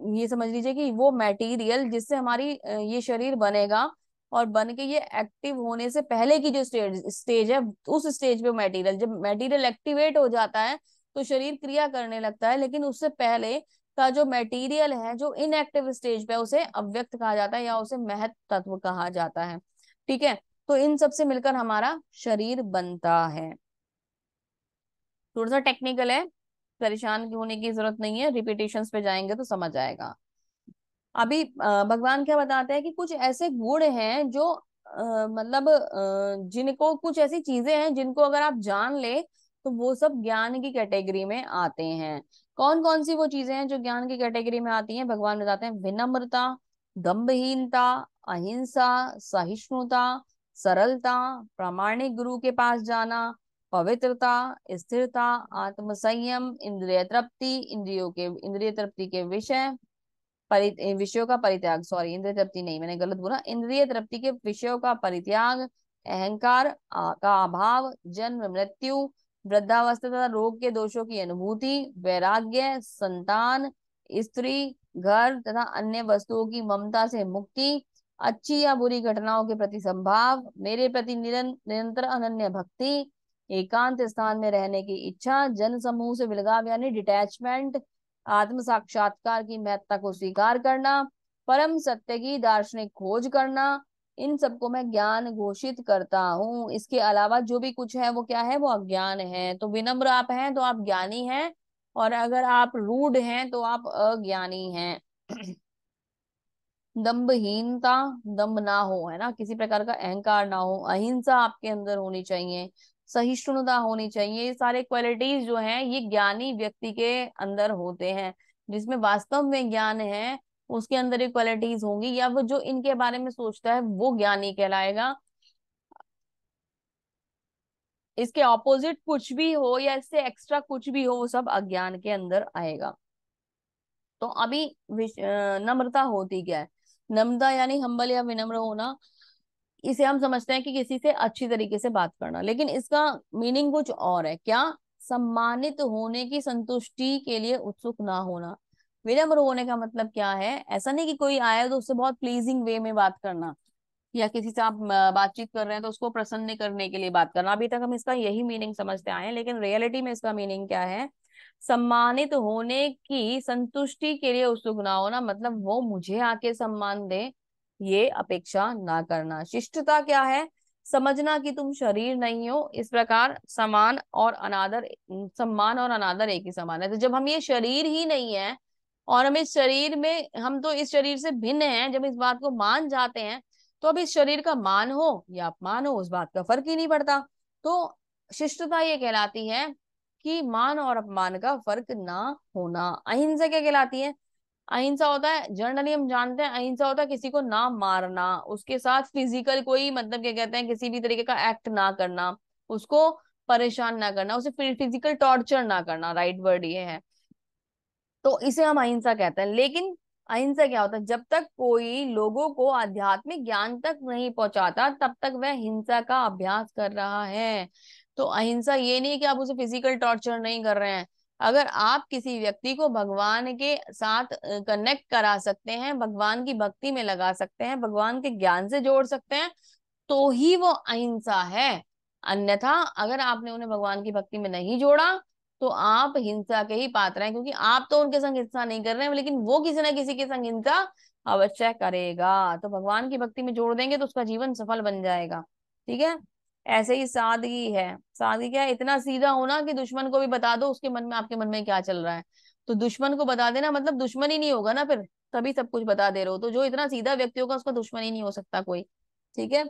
ये समझ लीजिए कि वो मटेरियल जिससे हमारी ये शरीर बनेगा, और बन के ये एक्टिव होने से पहले की जो स्टेज स्टेज है, उस स्टेज पे मटेरियल, जब मटेरियल एक्टिवेट हो जाता है तो शरीर क्रिया करने लगता है, लेकिन उससे पहले का जो मटेरियल है, जो इनएक्टिव स्टेज पे, उसे अव्यक्त कहा जाता है या उसे महत तत्व कहा जाता है। ठीक है। तो इन सब से मिलकर हमारा शरीर बनता है। थोड़ा सा टेक्निकल है, परेशान होने की जरूरत नहीं है, रिपीटेशंस पे जाएंगे तो समझ आएगा। अभी भगवान क्या बताते हैं कि कुछ ऐसे गुण हैं जो मतलब जिनको, कुछ ऐसी चीजें हैं जिनको अगर आप जान ले तो वो सब ज्ञान की कैटेगरी में आते हैं। कौन कौन सी वो चीजें हैं जो ज्ञान की कैटेगरी में आती हैं? भगवान बताते हैं, विनम्रता, दंभहीनता, अहिंसा, सहिष्णुता, सरलता, प्रामाणिक गुरु के पास जाना, पवित्रता, स्थिरता, आत्मसंयम, इंद्रिय तृप्ति के विषय, विषयों का परित्याग, सॉरी इंद्रिय तृप्ति नहीं, मैंने गलत बोला, इंद्रिय तृप्ति के विषयों का परित्याग, अहंकार का अभाव, जन्म मृत्यु, वृद्धावस्था तथा रोग के दोषों की अनुभूति, वैराग्य, संतान, स्त्री, घर तथा अन्य वस्तुओं की ममता से मुक्ति, अच्छी या बुरी घटनाओं के प्रति संभाव, मेरे प्रति निरंतर अनन्य भक्ति, एकांत स्थान में रहने की इच्छा, जन समूह से विलगाव यानी डिटैचमेंट, आत्म साक्षात्कार की महत्ता को स्वीकार करना, परम सत्य की दार्शनिक खोज करना, इन सबको मैं ज्ञान घोषित करता हूँ। इसके अलावा जो भी कुछ है वो क्या है? वो अज्ञान है। तो विनम्र आप हैं तो आप ज्ञानी हैं, और अगर आप रूड हैं तो आप अज्ञानी हैं। दंभहीनता, दंभ ना हो, है ना, किसी प्रकार का अहंकार ना हो, अहिंसा आपके अंदर होनी चाहिए, सहिष्णुता होनी चाहिए। ये सारे क्वालिटीज जो हैं ये ज्ञानी व्यक्ति के अंदर होते हैं। जिसमें वास्तव में ज्ञान है उसके अंदर ये क्वालिटीज होंगी, या वो जो इनके बारे में सोचता है वो ज्ञानी कहलाएगा। इसके ऑपोजिट कुछ भी हो या इससे एक्स्ट्रा कुछ भी हो वो सब अज्ञान के अंदर आएगा। तो अभी नम्रता होती क्या है? नम्रता यानी हम्बल या विनम्र होना। इसे हम समझते हैं कि किसी से अच्छी तरीके से बात करना, लेकिन इसका मीनिंग कुछ और है। क्या? सम्मानित होने की संतुष्टि के लिए उत्सुक ना होना। विनम्र होने का मतलब क्या है? ऐसा नहीं कि कोई आया तो उससे बहुत प्लीजिंग वे में बात करना, या किसी से आप बातचीत कर रहे हैं तो उसको प्रसन्न करने के लिए बात करना। अभी तक हम इसका यही मीनिंग समझते आए हैं, लेकिन रियलिटी में इसका मीनिंग क्या है? सम्मानित होने की संतुष्टि के लिए उत्सुक ना होना, मतलब वो मुझे आके सम्मान दे ये अपेक्षा ना करना। शिष्टता क्या है? समझना कि तुम शरीर नहीं हो। इस प्रकार सम्मान और अनादर एक ही समान है। तो जब हम ये शरीर ही नहीं है और हम इस शरीर में, हम तो इस शरीर से भिन्न हैं, जब इस बात को मान जाते हैं तो अब इस शरीर का मान हो या अपमान हो उस बात का फर्क ही नहीं पड़ता। तो शिष्टता ये कहलाती है कि मान और अपमान का फर्क ना होना। अहिंसा क्या कहलाती है? अहिंसा होता है, जनरली हम जानते हैं अहिंसा होता है किसी को ना मारना, उसके साथ फिजिकल कोई मतलब क्या कहते हैं किसी भी तरीके का एक्ट ना करना, उसको परेशान ना करना, उसे फिजिकल टॉर्चर ना करना, राइट वर्ड ये है। तो इसे हम अहिंसा कहते हैं। लेकिन अहिंसा क्या होता है? जब तक कोई लोगों को आध्यात्मिक ज्ञान तक नहीं पहुंचाता तब तक वह हिंसा का अभ्यास कर रहा है। तो अहिंसा ये नहीं कि आप उसे फिजिकल टॉर्चर नहीं कर रहे हैं। अगर आप किसी व्यक्ति को भगवान के साथ कनेक्ट करा सकते हैं, भगवान की भक्ति में लगा सकते हैं, भगवान के ज्ञान से जोड़ सकते हैं, तो ही वो अहिंसा है। अन्यथा अगर आपने उन्हें भगवान की भक्ति में नहीं जोड़ा तो आप हिंसा के ही पात्र हैं, क्योंकि आप तो उनके संग हिंसा नहीं कर रहे हैं, लेकिन वो किसी ना किसी के संग हिंसा अवश्य करेगा। तो भगवान की भक्ति में जोड़ देंगे तो उसका जीवन सफल बन जाएगा। ठीक है। ऐसे ही सादगी है। सादगी क्या है? इतना सीधा होना कि दुश्मन को भी बता दो उसके मन में, आपके मन में क्या चल रहा है। तो दुश्मन को बता देना मतलब दुश्मन ही नहीं होगा ना फिर, तभी सब कुछ बता दे रहे हो। तो जो इतना सीधा व्यक्ति होगा उसका दुश्मन ही नहीं हो सकता कोई। ठीक है।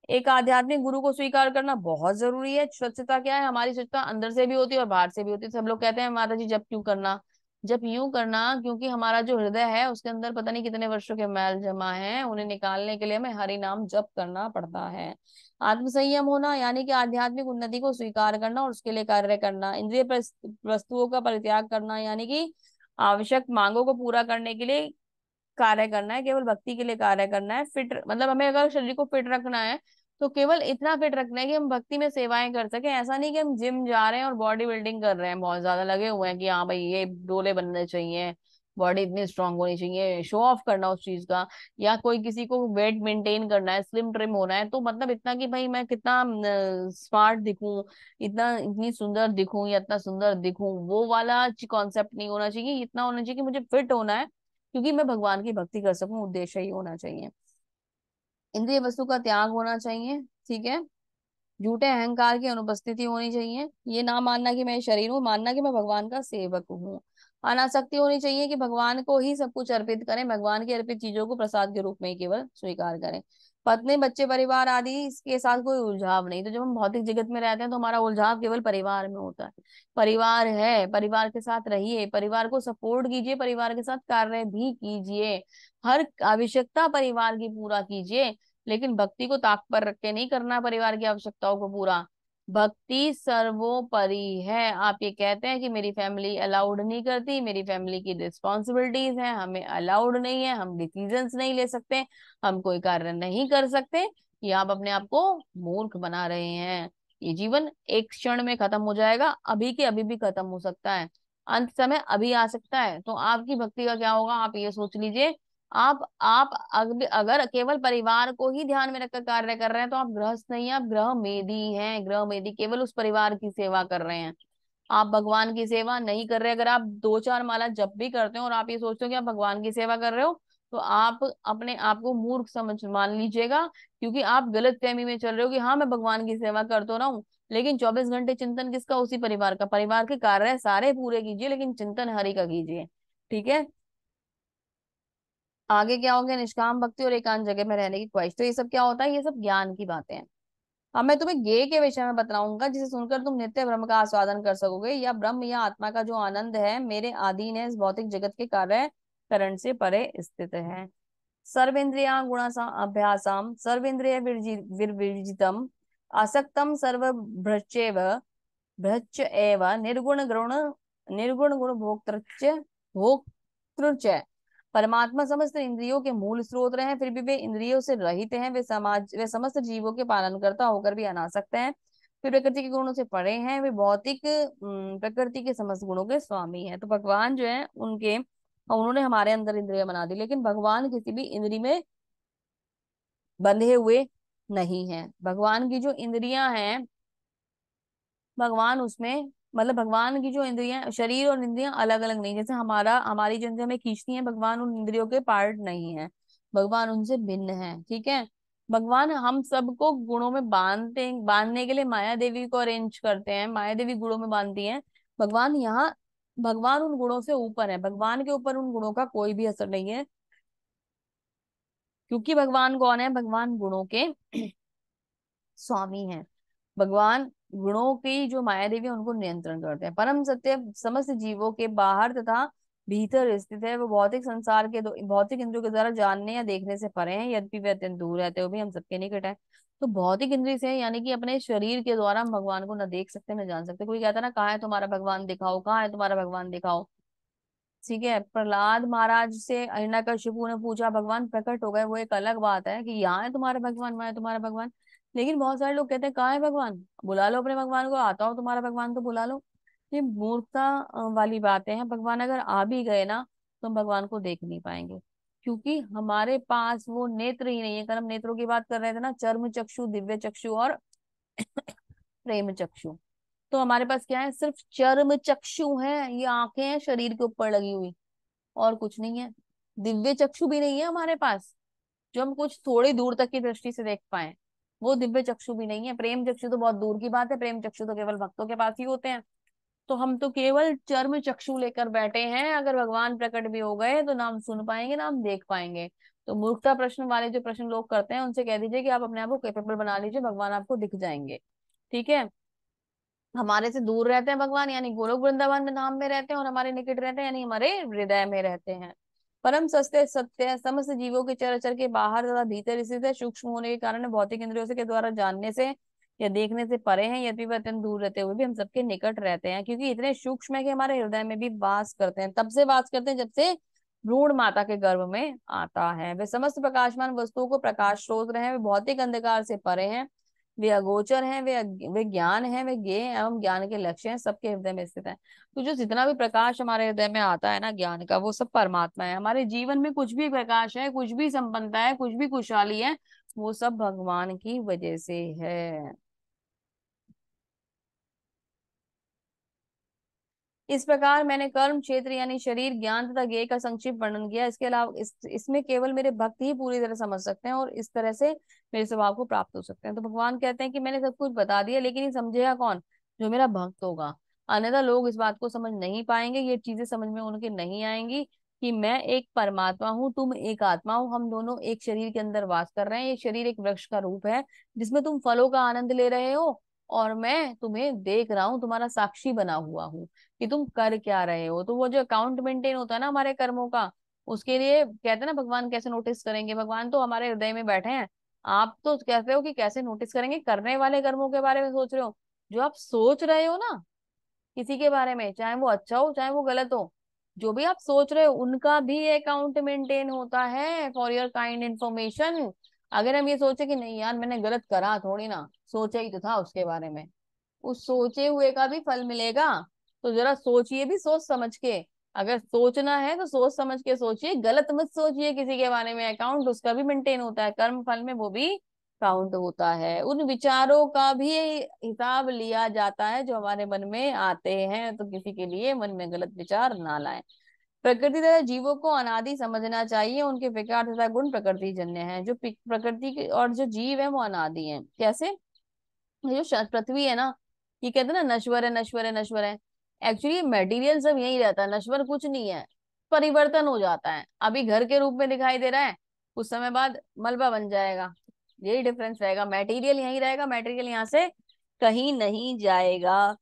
एक आध्यात्मिक गुरु को स्वीकार करना बहुत जरूरी है। स्वच्छता क्या है? हमारी स्वच्छता अंदर से भी होती है और बाहर से भी होती है। सब लोग कहते हैं माता जी जब क्यों करना? जब यूं करना क्योंकि हमारा जो हृदय है उसके अंदर पता नहीं कितने वर्षों के मैल जमा है, उन्हें निकालने के लिए हमें हरि नाम जप करना पड़ता है। आत्म संयम होना यानी कि आध्यात्मिक उन्नति को स्वीकार करना और उसके लिए कार्य करना। इंद्रिय वस्तुओं का परित्याग करना यानी कि आवश्यक मांगों को पूरा करने के लिए कार्य करना है, केवल भक्ति के लिए कार्य करना है। फिट मतलब हमें अगर शरीर को फिट रखना है तो केवल इतना फिट रखना है कि हम भक्ति में सेवाएं कर सके। ऐसा नहीं कि हम जिम जा रहे हैं और बॉडी बिल्डिंग कर रहे हैं, बहुत ज्यादा लगे हुए हैं कि हाँ भाई ये डोले बनने चाहिए, बॉडी इतनी स्ट्रांग होनी चाहिए, शो ऑफ करना उस चीज का। या कोई किसी को वेट मेंटेन करना है, स्लिम ट्रिम होना है, तो मतलब इतना कि भाई मैं कितना स्मार्ट दिखूं, इतना इतनी सुंदर दिखूं या इतना सुंदर दिखूं, वो वाला कॉन्सेप्ट नहीं होना चाहिए। इतना होना चाहिए कि मुझे फिट होना है क्योंकि मैं भगवान की भक्ति कर सकूं, उद्देश्य ही होना चाहिए। इंद्रिय वस्तु का त्याग होना चाहिए। ठीक है। झूठे अहंकार की अनुपस्थिति होनी चाहिए। ये ना मानना कि मैं शरीर हूँ, मानना कि मैं भगवान का सेवक हूँ। अनासक्ति होनी चाहिए कि भगवान को ही सब कुछ अर्पित करें, भगवान की अर्पित चीजों को प्रसाद के रूप में ही केवल स्वीकार करें। पत्नी बच्चे परिवार आदि इसके साथ कोई उलझाव नहीं। तो जब हम भौतिक जगत में रहते हैं तो हमारा उलझाव केवल परिवार में होता है। परिवार है, परिवार के साथ रहिए, परिवार को सपोर्ट कीजिए, परिवार के साथ कार्य भी कीजिए, हर आवश्यकता परिवार की पूरा कीजिए। लेकिन भक्ति को ताक पर रख के नहीं करना परिवार की आवश्यकताओं को पूरा। भक्ति सर्वोपरि है। आप ये कहते हैं कि मेरी फैमिली अलाउड नहीं करती, मेरी फैमिली की रिस्पॉन्सिबिलिटीज हैं, हमें अलाउड नहीं है, हम डिसीजंस नहीं ले सकते, हम कोई कार्य नहीं कर सकते, ये आप अपने आप को मूर्ख बना रहे हैं। ये जीवन एक क्षण में खत्म हो जाएगा, अभी के अभी भी खत्म हो सकता है, अंत समय अभी आ सकता है। तो आपकी भक्ति का क्या होगा आप ये सोच लीजिए। अगर केवल परिवार को ही ध्यान में रखकर कार्य कर रहे हैं तो आप गृहस्थ नहीं है, आप गृह मेदी हैं। गृह मेदी केवल उस परिवार की सेवा कर रहे हैं, आप भगवान की सेवा नहीं कर रहे। अगर आप दो चार माला जप भी करते हो और आप ये सोचते हो कि आप भगवान की सेवा कर रहे हो, तो आप अपने आप को मूर्ख समझ मान लीजिएगा, क्योंकि आप गलत फहमी में चल रहे हो कि हाँ मैं भगवान की सेवा कर तो रहा हूँ, लेकिन 24 घंटे चिंतन किसका? उसी परिवार का। परिवार के कार्य सारे पूरे कीजिए लेकिन चिंतन हरि का कीजिए। ठीक है। आगे क्या हो गया? निष्काम भक्ति और एकांत जगह में रहने की ख्वाहिश। तो ये सब क्या होता है? ये सब ज्ञान की बातें हैं। अब मैं तुम्हें गे के विषय में बताऊंगा, जिसे सुनकर तुम नित्य ब्रह्म का आस्वादन कर सकोगे। या ब्रह्म या आत्मा का जो आनंद है, मेरे अधीन है, इस भौतिक जगत के कार्य करण से परे स्थित है। सर्वेन्द्रिया गुण अभ्यासम सर्वेन्द्रिय विर्जितम आसक्तम सर्वभ्रच्चैव भ्रच एव निर्गुण गुण भोक्तृ। परमात्मा समस्त इंद्रियों के मूल स्रोत रहे हैं, फिर भी वे इंद्रियों से रहित हैं। वे समस्त जीवों के पालन करता होकर भी अनासक्त हैं। फिर प्रकृति के गुणों से परे हैं। वे भौतिक प्रकृति के समस्त गुणों के स्वामी हैं। तो भगवान जो है उनके, उन्होंने हमारे अंदर इंद्रिय बना दी, लेकिन भगवान किसी भी इंद्री में बंधे हुए नहीं है। भगवान की जो इंद्रियां हैं, भगवान उसमें, मतलब भगवान की जो इंद्रियां, शरीर और इंद्रियां अलग अलग नहीं। जैसे हमारी जो इंद्रियां हमें खींचती हैं, भगवान उन इंद्रियों के पार्ट नहीं है, भगवान उनसे भिन्न है। ठीक है। भगवान हम सबको गुणों में बांधने के लिए माया देवी को अरेंज करते हैं, माया देवी गुणों में बांधती हैं। भगवान यहाँ, भगवान उन गुणों से ऊपर है, भगवान के ऊपर उन गुणों का कोई भी असर नहीं है। क्योंकि भगवान कौन है? भगवान गुणों के स्वामी हैं। भगवान गुणों की जो माया देवी है उनको नियंत्रण करते हैं। परम सत्य समस्त जीवों के बाहर तथा भीतर स्थित है। वो भौतिक संसार के भौतिक इंद्रियों के द्वारा जानने या देखने से परे हैं, यद्यपि वे अत्यंत दूर रहते हो भी हम सबके निकट है। तो भौतिक इंद्रिय से, यानी कि अपने शरीर के द्वारा हम भगवान को न देख सकते न जान सकते। कोई कहता है ना, कहाँ है तुम्हारा भगवान दिखाओ, कहाँ है तुम्हारा भगवान दिखाओ। ठीक है। प्रहलाद महाराज से हिरण्यकशिपु ने पूछा, भगवान प्रकट हो गए, वो एक अलग बात है कि यहाँ है तुम्हारा भगवान, वहां है तुम्हारा भगवान। लेकिन बहुत सारे लोग कहते हैं, कहाँ है भगवान, बुला लो अपने भगवान को, आता हो तुम्हारा भगवान तो बुला लो। ये मूर्खता वाली बातें हैं। भगवान अगर आ भी गए ना, तो हम भगवान को देख नहीं पाएंगे, क्योंकि हमारे पास वो नेत्र ही नहीं है। कल हम नेत्रों की बात कर रहे थे ना, चर्म चक्षु, दिव्य चक्षु और प्रेम चक्षु। तो हमारे पास क्या है? सिर्फ चर्म चक्षु है, ये आंखें हैं शरीर के ऊपर लगी हुई, और कुछ नहीं है। दिव्य चक्षु भी नहीं है हमारे पास, जो हम कुछ थोड़ी दूर तक की दृष्टि से देख पाए। वो दिव्य चक्षु भी नहीं है। प्रेम चक्षु तो बहुत दूर की बात है, प्रेम चक्षु तो केवल भक्तों के पास ही होते हैं। तो हम तो केवल चर्म चक्षु लेकर बैठे हैं। अगर भगवान प्रकट भी हो गए तो ना हम सुन पाएंगे ना हम देख पाएंगे। तो मूर्खता प्रश्न वाले जो प्रश्न लोग करते हैं, उनसे कह दीजिए कि आप अपने आप को कैपेबल बना लीजिए, भगवान आपको दिख जाएंगे। ठीक है। हमारे से दूर रहते हैं भगवान, यानी गोलोक वृंदावन में धाम में रहते हैं, और हमारे निकट रहते हैं, यानी हमारे हृदय में रहते हैं। परम सत्य सत्य है, समस्त जीवों के चराचर के बाहर तथा भीतर स्थित है। सूक्ष्म होने के कारण भौतिक इंद्रियों से के द्वारा जानने से या देखने से परे हैं, यद्यपि वह अत्यंत दूर रहते हुए भी हम सबके निकट रहते हैं, क्योंकि इतने सूक्ष्म है कि हमारे हृदय में भी वास करते हैं। तब से वास करते हैं जब से भ्रूण माता के गर्भ में आता है। वे समस्त प्रकाशमान वस्तुओं को प्रकाश स्रोत रहे हैं। वे भौतिक अंधकार से परे हैं, वे अगोचर हैं, वे ज्ञान है, वे ज्ञेय एवं ज्ञान के लक्ष्य हैं, सबके हृदय में स्थित है। तो जो जितना भी प्रकाश हमारे हृदय में आता है ना ज्ञान का, वो सब परमात्मा है। हमारे जीवन में कुछ भी प्रकाश है, कुछ भी संपन्नता है, कुछ भी खुशहाली है, वो सब भगवान की वजह से है। इस प्रकार मैंने कर्म क्षेत्र यानी शरीर, ज्ञान तथा ज्ञेय का संक्षिप्त वर्णन किया। इसके अलावा इसमें केवल मेरे भक्त ही पूरी तरह समझ सकते हैं, और इस तरह से मेरे स्वभाव को प्राप्त हो सकते हैं। तो भगवान कहते हैं कि मैंने सब कुछ बता दिया, लेकिन ये समझेगा कौन? जो मेरा भक्त होगा। अन्यथा लोग इस बात को समझ नहीं पाएंगे, ये चीजें समझ में उनके नहीं आएंगी कि मैं एक परमात्मा हूँ, तुम एक आत्मा हो, हम दोनों एक शरीर के अंदर वास कर रहे हैं। ये शरीर एक वृक्ष का रूप है, जिसमें तुम फलों का आनंद ले रहे हो, और मैं तुम्हें देख रहा हूँ, तुम्हारा साक्षी बना हुआ हूँ कि तुम कर क्या रहे हो। तो वो जो अकाउंट मेंटेन होता है ना हमारे कर्मों का, उसके लिए कहते हैं ना, भगवान कैसे नोटिस करेंगे? भगवान तो हमारे हृदय में बैठे हैं। आप तो कहते हो कि कैसे नोटिस करेंगे? करने वाले कर्मों के बारे में सोच रहे हो। जो आप सोच रहे हो ना किसी के बारे में, चाहे वो अच्छा हो चाहे वो गलत हो, जो भी आप सोच रहे हो उनका भी अकाउंट मेंटेन होता है। For your kind information. अगर हम ये सोचे कि नहीं यार मैंने गलत करा, थोड़ी ना सोचा ही तो था उसके बारे में, उस सोचे हुए का भी फल मिलेगा। तो जरा सोचिए भी सोच समझ के। अगर सोचना है तो सोच समझ के सोचिए, गलत मत सोचिए किसी के बारे में। अकाउंट उसका भी मेंटेन होता है, कर्म फल में वो भी काउंट होता है। उन विचारों का भी हिसाब लिया जाता है जो हमारे मन में आते हैं। तो किसी के लिए मन में गलत विचार ना लाएं। प्रकृति तथा जीवों को अनादि समझना चाहिए। उनके विकार तथा गुण प्रकृति जन्य है। जो प्रकृति के और जो जीव है वो अनादि है। कैसे? ये जो पृथ्वी है ना, ये कहते हैं ना नश्वर है, नश्वर है, नश्वर है। एक्चुअली मटेरियल सब यही रहता है, नश्वर कुछ नहीं है। परिवर्तन हो जाता है। अभी घर के रूप में दिखाई दे रहा है, कुछ समय बाद मलबा बन जाएगा। यही डिफरेंस रहेगा, मटेरियल यहीं रहेगा, मटेरियल यहाँ से कहीं नहीं जाएगा।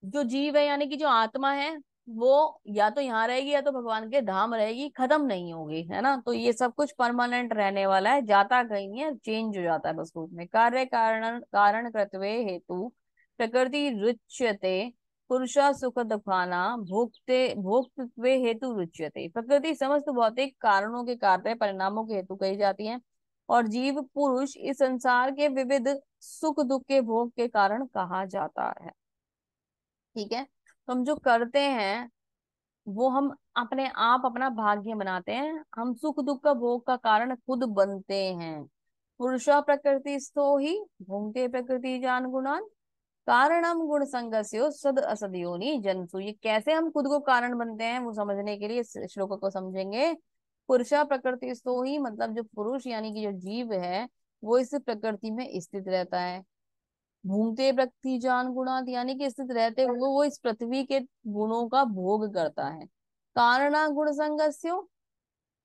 जो जीव है यानी कि जो आत्मा है, वो या तो यहाँ रहेगी या तो भगवान के धाम रहेगी, खत्म नहीं होगी, है ना। तो ये सब कुछ परमानेंट रहने वाला है, जाता कहीं नहीं है, चेंज हो जाता है बस रूप में। कार्य कारण कारण कृत्वे हेतु प्रकृति रुच्यते, पुरुषा सुख दुखाना भोक्ते भोक्तृत्वे हेतु रुच्यते। प्रकृति समस्त भौतिक कारणों के कार्य परिणामों के हेतु कही जाती है, और जीव पुरुष इस संसार के विविध सुख दुख के भोग के कारण कहा जाता है। ठीक है। तो हम जो करते हैं वो हम अपने आप अपना भाग्य बनाते हैं, हम सुख दुख का भोग का कारण खुद बनते हैं। पुरुषा प्रकृति स्थो ही भुंक्ते प्रकृति जान गुणान, कारणम गुण संगस्यो सद असदयोनि जन्मसु। ये कैसे हम खुद को कारण बनते हैं वो समझने के लिए इस श्लोक को समझेंगे। पुरुषा प्रकृति स्थो ही मतलब जो पुरुष यानी कि जो जीव है वो इस प्रकृति में स्थित रहता है। भूंगते प्रकृति जान गुणात यानी कि स्थित रहते हुए वो इस पृथ्वी के गुणों का भोग करता है। कारणा गुण संगस्यो,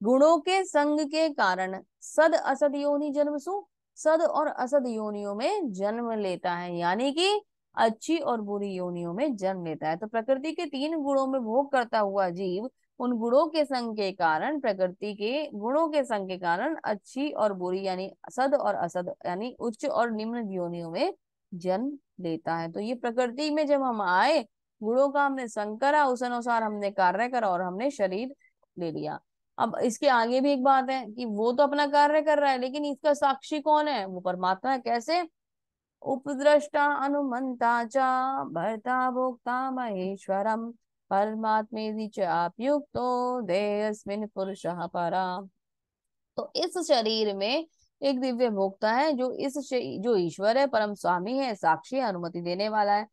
गुणों के संग के कारण सद असद योनि जन्मसु, सद और असद योनियों में जन्म लेता है, यानी कि अच्छी और बुरी योनियों में जन्म लेता है। तो प्रकृति के तीन गुणों में भोग करता हुआ जीव उन गुणों के संग के कारण, प्रकृति के गुणों के संग के कारण अच्छी और बुरी यानी सद और असद यानी उच्च और निम्न योनियों में जन्म लेता है। तो ये प्रकृति में जब हम आए, गुणों का हमने संग करा, उस अनुसार हमने कार्य करा और हमने शरीर ले लिया। अब इसके आगे भी एक बात है कि वो तो अपना कार्य कर रहा है, लेकिन इसका साक्षी कौन है? वो परमात्मा है। कैसे? उपद्रष्टा अनुमंता च भर्ता भोक्ता महेश्वरम परमात्मेति च आप्युक्तो देहस्मिन् पुरुषः परा। तो इस शरीर में एक दिव्य भोक्ता है जो जो ईश्वर है, परम स्वामी है, साक्षी है, अनुमति देने वाला है,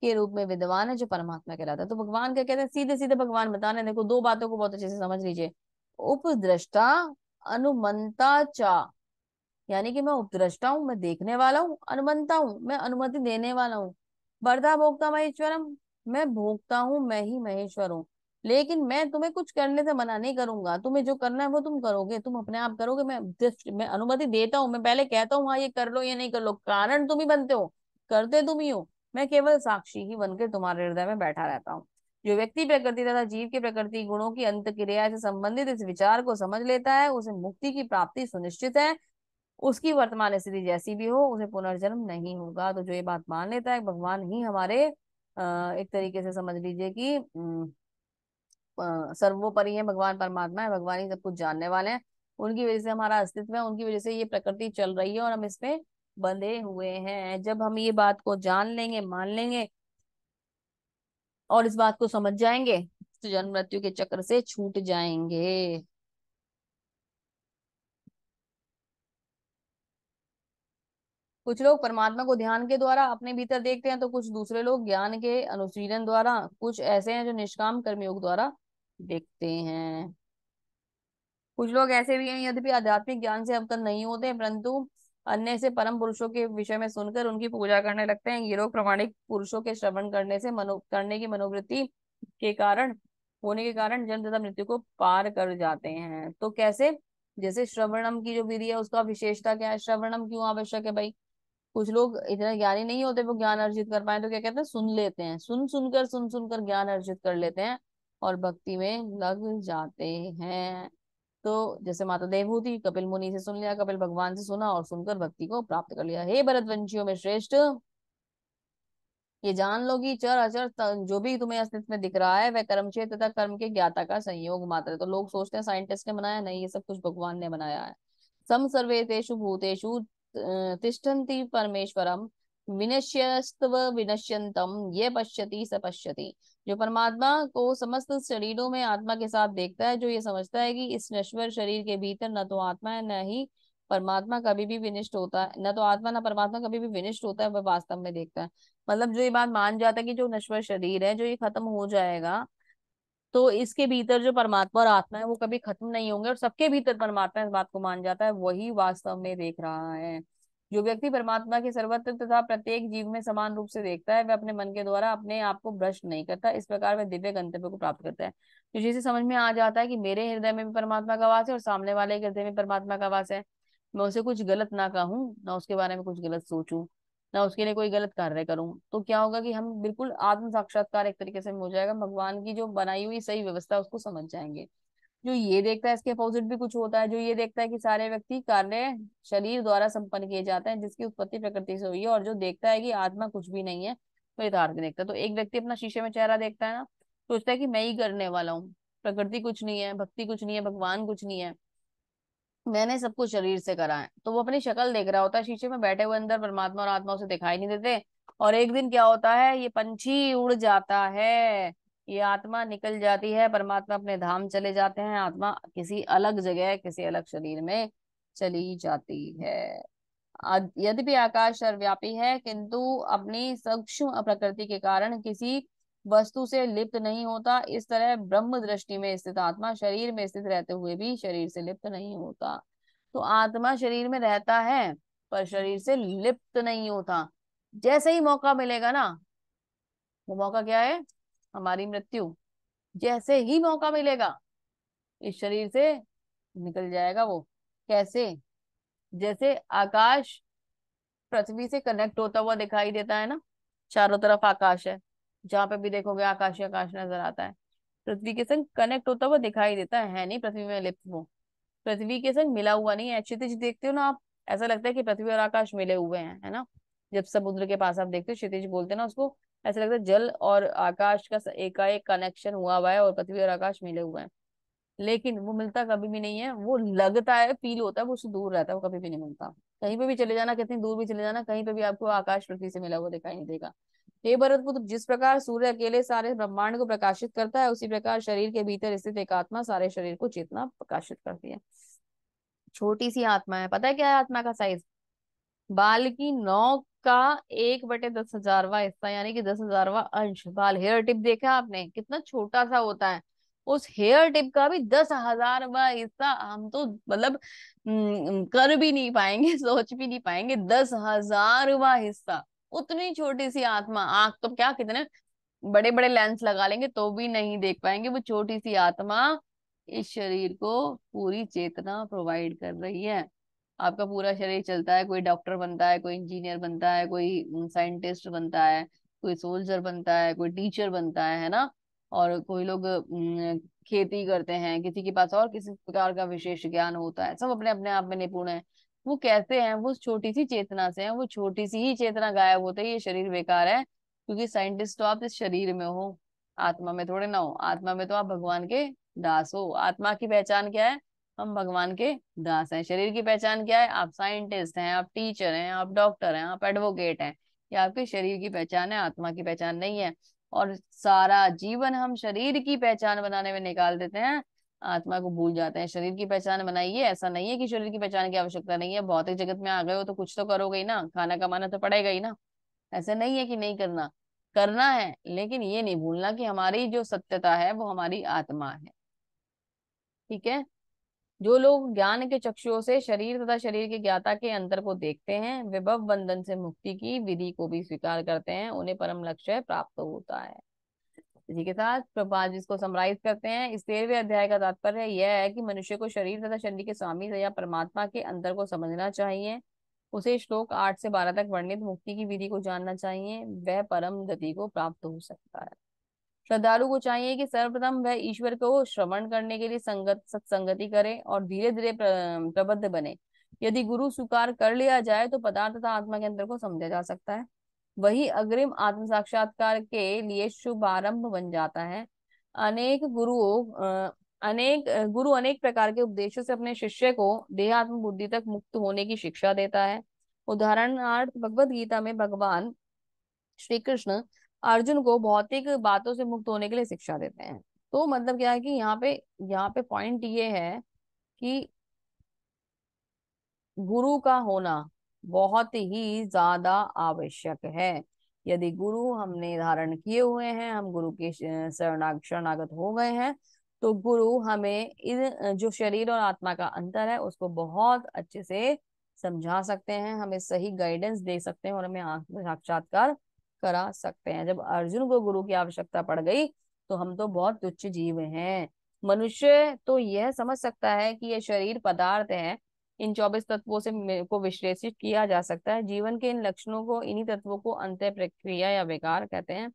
के रूप में विद्वान है, जो परमात्मा कहलाता है। तो भगवान क्या कहते हैं? सीधे सीधे भगवान बताने, देखो दो बातों को बहुत अच्छे से समझ लीजिए। उपद्रष्टा अनुमंता चा, यानी कि मैं उपद्रष्टा हूँ, मैं देखने वाला हूँ, अनुमंता हूँ, मैं अनुमति देने वाला हूँ, बरदा भोक्ता महेश्वरम, मैं भोक्ता हूँ, मैं ही महेश्वर हूँ। लेकिन मैं तुम्हें कुछ करने से मना नहीं करूंगा, तुम्हें जो करना है वो तुम करोगे, तुम अपने आप करोगे। मैं अनुमति देता हूँ, मैं पहले कहता हूँ हाँ ये कर लो, ये नहीं कर लो, कारण तुम ही बनते हो, करते तुम ही हो, मैं केवल साक्षी ही बनकर तुम्हारे हृदय में बैठा रहता हूँ। जो व्यक्ति प्रकृति तथा जीव की प्रकृति गुणों की अंत क्रिया से संबंधित इस विचार को समझ लेता है, उसे मुक्ति की प्राप्ति सुनिश्चित है। उसकी वर्तमान स्थिति जैसी भी हो, उसे पुनर्जन्म नहीं होगा। तो जो ये बात मान लेता है भगवान ही हमारे एक तरीके से समझ लीजिए कि सर्वोपरि है, भगवान परमात्मा है, भगवान ही सब कुछ जानने वाले हैं, उनकी वजह से हमारा अस्तित्व है, उनकी वजह से ये प्रकृति चल रही है और हम इसमें बंधे हुए हैं। जब हम ये बात को जान लेंगे, मान लेंगे और इस बात को समझ जाएंगे, तो जन्म मृत्यु के चक्र से छूट जाएंगे। कुछ लोग परमात्मा को ध्यान के द्वारा अपने भीतर देखते हैं, तो कुछ दूसरे लोग ज्ञान के अनुशीलन द्वारा, कुछ ऐसे हैं जो निष्काम कर्मयोग द्वारा देखते हैं। कुछ लोग ऐसे भी हैं यद्यपि आध्यात्मिक ज्ञान से अवगत नहीं होते, परंतु अन्य से परम पुरुषों के विषय में सुनकर उनकी पूजा करने लगते हैं। ये लोग प्रामाणिक पुरुषों के श्रवण करने से करने की मनोवृत्ति के कारण होने के कारण जन्म तथा मृत्यु को पार कर जाते हैं। तो कैसे? जैसे श्रवणम की जो विधि है उसका विशेषता क्या है? श्रवणम क्यों आवश्यक है भाई? कुछ लोग इतने ज्ञानी नहीं होते वो ज्ञान अर्जित कर पाए, तो क्या कहते हैं? सुन लेते हैं, सुन सुनकर ज्ञान अर्जित कर लेते हैं और भक्ति में लग जाते हैं। तो जैसे माता देवहूति कपिल मुनि से सुन लिया, कपिल भगवान से सुना और सुनकर भक्ति को प्राप्त कर लिया। हे भरतवंशियों में श्रेष्ठ, ये जान लो कि चर अचर जो भी तुम्हें अस्तित्व में दिख रहा है वह कर्मचेत तथा कर्म के ज्ञाता का संयोग मात्र है। तो लोग सोचते हैं साइंटिस्ट ने बनाया, नहीं, ये सब कुछ भगवान ने बनाया है। सम सर्वेतेषु भूतेषु तिष्ठन्ति परमेश्वरम विनश्यस्तव विनश्यन्तम ये पश्यति स पश्यति। जो परमात्मा को समस्त शरीरों में आत्मा के साथ देखता है, जो ये समझता है कि इस नश्वर शरीर के भीतर न तो आत्मा है, न ही परमात्मा कभी भी विनिष्ट होता है, न तो आत्मा न परमात्मा कभी भी विनिष्ट होता है, वह वास्तव में देखता है। मतलब जो ये बात मान जाता है कि जो नश्वर शरीर है, जो ये खत्म हो जाएगा, तो इसके भीतर जो परमात्मा और आत्मा है वो कभी खत्म नहीं होंगे, और सबके भीतर परमात्मा इस बात को मान जाता है, वही वास्तव में देख रहा है। जो व्यक्ति परमात्मा के सर्वत्र तथा प्रत्येक जीव में समान रूप से देखता है, वह अपने मन के द्वारा अपने आप को भ्रष्ट नहीं करता। इस प्रकार वह दिव्य गंतव्य को प्राप्त करता है। तो जैसे समझ में आ जाता है कि मेरे हृदय में भी परमात्मा का वास है और सामने वाले के हृदय में परमात्मा का वास है, मैं उसे कुछ गलत ना कहूँ, ना उसके बारे में कुछ गलत सोचूं, ना उसके लिए कोई गलत कार्य करूं, तो क्या होगा कि हम बिल्कुल आत्म साक्षात्कार एक तरीके से हो जाएगा, भगवान की जो बनाई हुई सही व्यवस्था है उसको समझ जाएंगे। जो ये देखता है इसके अपोजिट भी कुछ होता है, जो ये देखता है कि सारे व्यक्ति कार्य शरीर द्वारा संपन्न किए जाते हैं जिसकी उत्पत्ति प्रकृति से हुई है, और जो देखता है कि आत्मा कुछ भी नहीं है, तो यथार्थ देखता है। तो एक व्यक्ति अपना शीशे में चेहरा देखता है ना, सोचता है कि मैं ही करने वाला हूँ, प्रकृति कुछ नहीं है, भक्ति कुछ नहीं है, भगवान कुछ नहीं है, मैंने सब कुछ शरीर से करा है। तो वो अपनी शक्ल देख रहा होता है शीशे में बैठे हुए, अंदर परमात्मा और आत्मा उसे दिखाई नहीं देते। और एक दिन क्या होता है, ये पंछी उड़ जाता है, ये आत्मा निकल जाती है, परमात्मा अपने धाम चले जाते हैं, आत्मा किसी अलग जगह किसी अलग शरीर में चली जाती है। यद्यपि आकाश सर्वव्यापी है, किंतु अपनी सूक्ष्म प्रकृति के कारण किसी वस्तु से लिप्त नहीं होता। इस तरह ब्रह्म दृष्टि में स्थित आत्मा शरीर में स्थित रहते हुए भी शरीर से लिप्त नहीं होता। तो आत्मा शरीर में रहता है पर शरीर से लिप्त नहीं होता। जैसे ही मौका मिलेगा ना, वो मौका क्या है, हमारी मृत्यु, जैसे ही मौका मिलेगा इस शरीर से निकल जाएगा वो। कैसे? जैसे आकाश पृथ्वी से कनेक्ट होता हुआ दिखाई देता है ना, चारों तरफ आकाश है, जहां पे भी देखोगे आकाश ही आकाश नजर आता है, पृथ्वी के संग कनेक्ट होता हुआ दिखाई देता है नहीं पृथ्वी में लिप्त वो, पृथ्वी के संग मिला हुआ नहीं है। क्षितिज देखते हो ना आप, ऐसा लगता है कि पृथ्वी और आकाश मिले हुए हैं, है ना। जब समुद्र के पास आप देखते हो क्षितिज बोलते हैं ना उसको, ऐसा लगता है जल और आकाश का एकाएक कनेक्शन हुआ हुआ है और पृथ्वी और आकाश मिले हुए हैं। लेकिन वो मिलता कभी भी नहीं है, वो लगता है, फील होता है, वो उससे दूर रहता है, वो कभी भी नहीं मिलता। कहीं पे भी चले जाना, कितनी दूर भी चले जाना, कहीं पे भी आपको आकाश पृथ्वी से मिला हुआ दिखाई नहीं देगा। हे भरतपुत्र, जिस प्रकार सूर्य अकेले सारे ब्रह्मांड को प्रकाशित करता है, उसी प्रकार शरीर के भीतर स्थित एक आत्मा सारे शरीर को चेतना प्रकाशित करती है। छोटी सी आत्मा है, पता है क्या है आत्मा का साइज? बाल की नोक का 1/10,000वां हिस्सा, यानी कि 10,000वां अंश। बाल, हेयर टिप देखा आपने, कितना छोटा सा होता है, उस हेयर टिप का भी 10,000वां हिस्सा हम तो मतलब कर भी नहीं पाएंगे, सोच भी नहीं पाएंगे। 10,000वां हिस्सा, उतनी छोटी सी आत्मा। आंख तो क्या, कितने बड़े बड़े लेंस लगा लेंगे तो भी नहीं देख पाएंगे, वो छोटी सी आत्मा इस शरीर को पूरी चेतना प्रोवाइड कर रही है। आपका पूरा शरीर चलता है, कोई डॉक्टर बनता है, कोई इंजीनियर बनता है, कोई साइंटिस्ट बनता है, कोई सोल्जर बनता है, कोई टीचर बनता है ना। और कोई लोग खेती करते हैं, किसी के पास और किसी प्रकार का विशेष ज्ञान होता है, सब अपने अपने आप में निपुण है। वो कैसे हैं? वो छोटी सी चेतना से हैं, वो छोटी सी ही चेतना गायब होते ही ये शरीर बेकार है। क्योंकि साइंटिस्ट तो आप इस शरीर में हो, आत्मा में थोड़े ना हो। आत्मा में तो आप भगवान के दास हो। आत्मा की पहचान क्या है? हम भगवान के दास हैं। शरीर की पहचान क्या है? आप साइंटिस्ट हैं, आप टीचर हैं, आप डॉक्टर हैं, आप एडवोकेट हैं। ये आपके शरीर की पहचान है, आत्मा की पहचान नहीं है। और सारा जीवन हम शरीर की पहचान बनाने में निकाल देते हैं, आत्मा को भूल जाते हैं। शरीर की पहचान बनाइए, ऐसा नहीं है कि शरीर की पहचान की आवश्यकता नहीं है। भौतिक जगत में आ गए हो तो कुछ तो करोगे ही ना, खाना कमाना तो पड़ेगा ही ना। ऐसा नहीं है कि नहीं करना, करना है, लेकिन ये नहीं भूलना कि हमारी जो सत्यता है वो हमारी आत्मा है। ठीक है। जो लोग ज्ञान के चक्षुओं से शरीर तथा शरीर के ज्ञाता के अंतर को देखते हैं, विभव बंधन से मुक्ति की विधि को भी स्वीकार करते हैं, उन्हें परम लक्ष्य प्राप्त होता है। इसी के साथ प्रभुपाद जिसको समराइज करते हैं, इस 13वें अध्याय का तात्पर्य यह है कि मनुष्य को शरीर तथा शरीर के स्वामी या परमात्मा के अंतर को समझना चाहिए। उसे श्लोक 8 से 12 तक वर्णित मुक्ति की विधि को जानना चाहिए, वह परम गति को प्राप्त हो सकता है। श्रद्धालु को चाहिए कि सर्वप्रथम वह ईश्वर को श्रवण करने के लिए संगत सत्संगति करे और धीरे धीरे प्रबुद्ध बने। यदि गुरु स्वीकार कर लिया जाए तो पदार्थ तथा आत्मा के अंतर को समझा जा सकता है। वही अग्रिम आत्म साक्षात्कार के लिए शुभ आरंभ बन जाता है। अनेक गुरु अनेक प्रकार के उपदेशों से अपने शिष्य को देहात्म बुद्धि तक मुक्त होने की शिक्षा देता है। उदाहरणार्थ भगवत गीता में भगवान श्री कृष्ण अर्जुन को भौतिक बातों से मुक्त होने के लिए शिक्षा देते हैं। तो मतलब क्या है कि यहाँ पे पॉइंट ये है कि गुरु का होना बहुत ही ज्यादा आवश्यक है। यदि गुरु हमने धारण किए हुए हैं, हम गुरु के शरणागत हो गए हैं, तो गुरु हमें इन जो शरीर और आत्मा का अंतर है उसको बहुत अच्छे से समझा सकते हैं, हमें सही गाइडेंस दे सकते हैं और हमें आत्म साक्षात्कार करा सकते हैं। जब अर्जुन को गुरु की आवश्यकता पड़ गई तो हम तो बहुत तुच्छ जीव हैं। मनुष्य तो यह समझ सकता है कि यह शरीर पदार्थ है, इन 24 तत्वों से को विश्लेषित किया जा सकता है। जीवन के इन लक्षणों को, इन्हीं तत्वों को अंतः प्रक्रिया या विकार कहते हैं।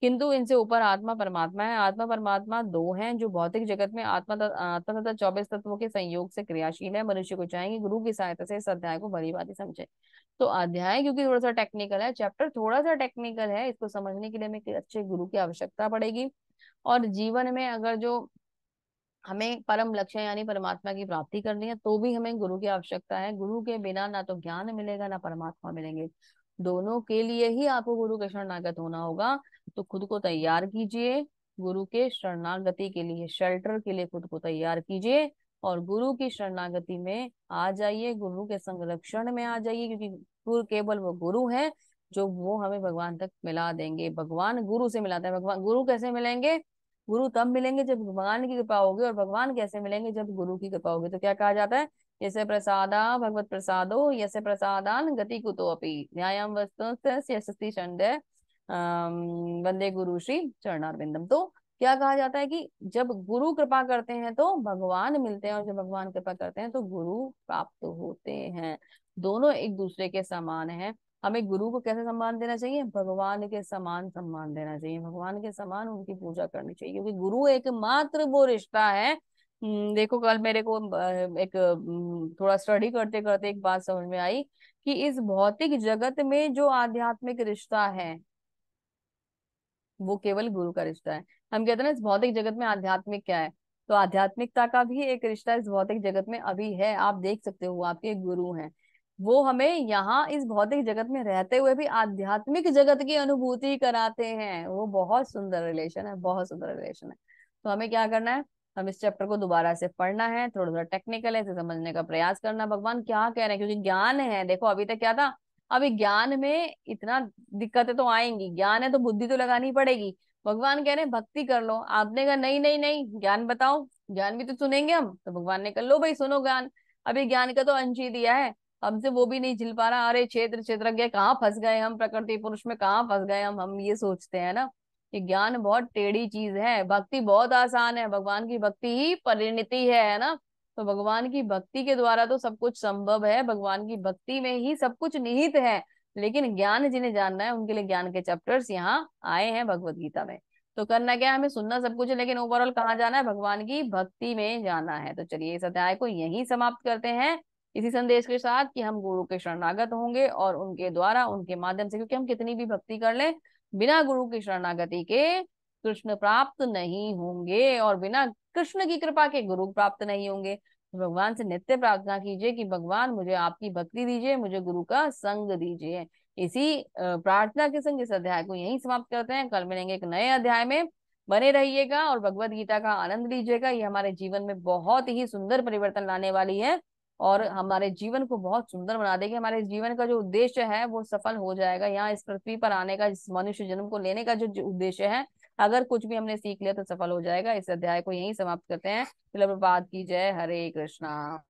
किंतु इनसे ऊपर आत्मा परमात्मा है। आत्मा परमात्मा दो हैं जो भौतिक जगत में आत्मा तथा 24 तत्वों के संयोग से क्रियाशील है। मनुष्य को चाहिए गुरु की सहायता से इस अध्याय को भली भांति समझे। तो अध्याय क्योंकि थोड़ा सा टेक्निकल है, चैप्टर थोड़ा सा टेक्निकल है, इसको समझने के लिए हमें एक अच्छे गुरु की आवश्यकता पड़ेगी। और जीवन में अगर जो हमें परम लक्ष्य यानी परमात्मा की प्राप्ति करनी है तो भी हमें गुरु की आवश्यकता है। गुरु के बिना ना तो ज्ञान मिलेगा ना परमात्मा मिलेंगे। दोनों के लिए ही आपको गुरु के शरणागत होना होगा। तो खुद को तैयार कीजिए गुरु के शरणागति के लिए, शेल्टर के लिए खुद को तैयार कीजिए और गुरु की शरणागति में आ जाइए, गुरु के संरक्षण में आ जाइए, क्योंकि गुरु केवल वो गुरु है जो वो हमें भगवान तक मिला देंगे। भगवान गुरु से मिलाता है। भगवान गुरु कैसे मिलेंगे? गुरु तब मिलेंगे जब भगवान की कृपा होगी। और भगवान कैसे मिलेंगे? जब गुरु की कृपा होगी। तो क्या कहा जाता है? जैसे प्रसादा भगवत प्रसादो यसे प्रसादान गति कुतो अपि न्यायम वस्तु यशस्ति चंडे वंदे गुरु श्री चरणारविंदम। तो क्या कहा जाता है कि जब गुरु कृपा करते हैं तो भगवान मिलते हैं, और जब भगवान कृपा करते हैं तो गुरु प्राप्त होते हैं। दोनों एक दूसरे के समान हैं। हमें गुरु को कैसे सम्मान देना चाहिए? भगवान के समान सम्मान देना चाहिए। भगवान के समान उनकी पूजा करनी चाहिए, क्योंकि गुरु एकमात्र वो रिश्ता है। देखो कल मेरे को एक थोड़ा स्टडी करते करते एक बात समझ में आई कि इस भौतिक जगत में जो आध्यात्मिक रिश्ता है वो केवल गुरु का रिश्ता है। हम कहते हैं ना इस भौतिक जगत में आध्यात्मिक क्या है, तो आध्यात्मिकता का भी एक रिश्ता इस भौतिक जगत में अभी है। आप देख सकते हो आपके गुरु हैं, वो हमें यहाँ इस भौतिक जगत में रहते हुए भी आध्यात्मिक जगत की अनुभूति कराते हैं। वो बहुत सुंदर रिलेशन है, बहुत सुंदर रिलेशन है। तो हमें क्या करना है? हम इस चैप्टर को दोबारा से पढ़ना है, थोड़ा थोड़ा टेक्निकल है, इसे समझने का प्रयास करना भगवान क्या कह रहे हैं, क्योंकि ज्ञान है। देखो अभी तक क्या था? अभी ज्ञान में इतना दिक्कतें तो आएंगी, ज्ञान है तो बुद्धि तो लगानी पड़ेगी। भगवान कह रहे हैं भक्ति कर लो। आपने कहा नहीं नहीं नहीं ज्ञान बताओ, ज्ञान भी तो सुनेंगे हम। तो भगवान ने कहा लो भाई सुनो ज्ञान। अभी ज्ञान का तो अंश ही दिया है, हमसे वो भी नहीं झिल पा रहा। अरे क्षेत्र क्षेत्रज्ञ कहाँ फंस गए हम, प्रकृति पुरुष में कहाँ फंस गए हम ये सोचते हैं ना। ये ज्ञान बहुत टेढ़ी चीज है, भक्ति बहुत आसान है। भगवान की भक्ति ही परिणति है ना। तो भगवान की भक्ति के द्वारा तो सब कुछ संभव है, भगवान की भक्ति में ही सब कुछ निहित है। लेकिन ज्ञान जिन्हें जानना है उनके लिए ज्ञान के चैप्टर्स यहाँ आए हैं भगवत गीता में। तो करना क्या है? हमें सुनना सब कुछ है, लेकिन ओवरऑल कहाँ जाना है? भगवान की भक्ति में जाना है। तो चलिए इस अध्याय को यहीं समाप्त करते हैं, इसी संदेश के साथ कि हम गुरु के शरणागत होंगे और उनके द्वारा, उनके माध्यम से, क्योंकि हम कितनी भी भक्ति कर लें बिना गुरु की शरणागति के कृष्ण प्राप्त नहीं होंगे, और बिना कृष्ण की कृपा के गुरु प्राप्त नहीं होंगे। तो भगवान से नित्य प्रार्थना कीजिए कि भगवान मुझे आपकी भक्ति दीजिए, मुझे गुरु का संग दीजिए। इसी प्रार्थना के संग इस अध्याय को यहीं समाप्त करते हैं। कल मिलेंगे एक नए अध्याय में। बने रहिएगा और भगवत गीता का आनंद लीजिएगा। ये हमारे जीवन में बहुत ही सुंदर परिवर्तन लाने वाली है और हमारे जीवन को बहुत सुंदर बना देगी। हमारे जीवन का जो उद्देश्य है वो सफल हो जाएगा। यहाँ इस पृथ्वी पर आने का, इस मनुष्य जन्म को लेने का जो उद्देश्य है, अगर कुछ भी हमने सीख लिया तो सफल हो जाएगा। इस अध्याय को यहीं समाप्त करते हैं। प्रभुपाद की जय। हरे कृष्णा।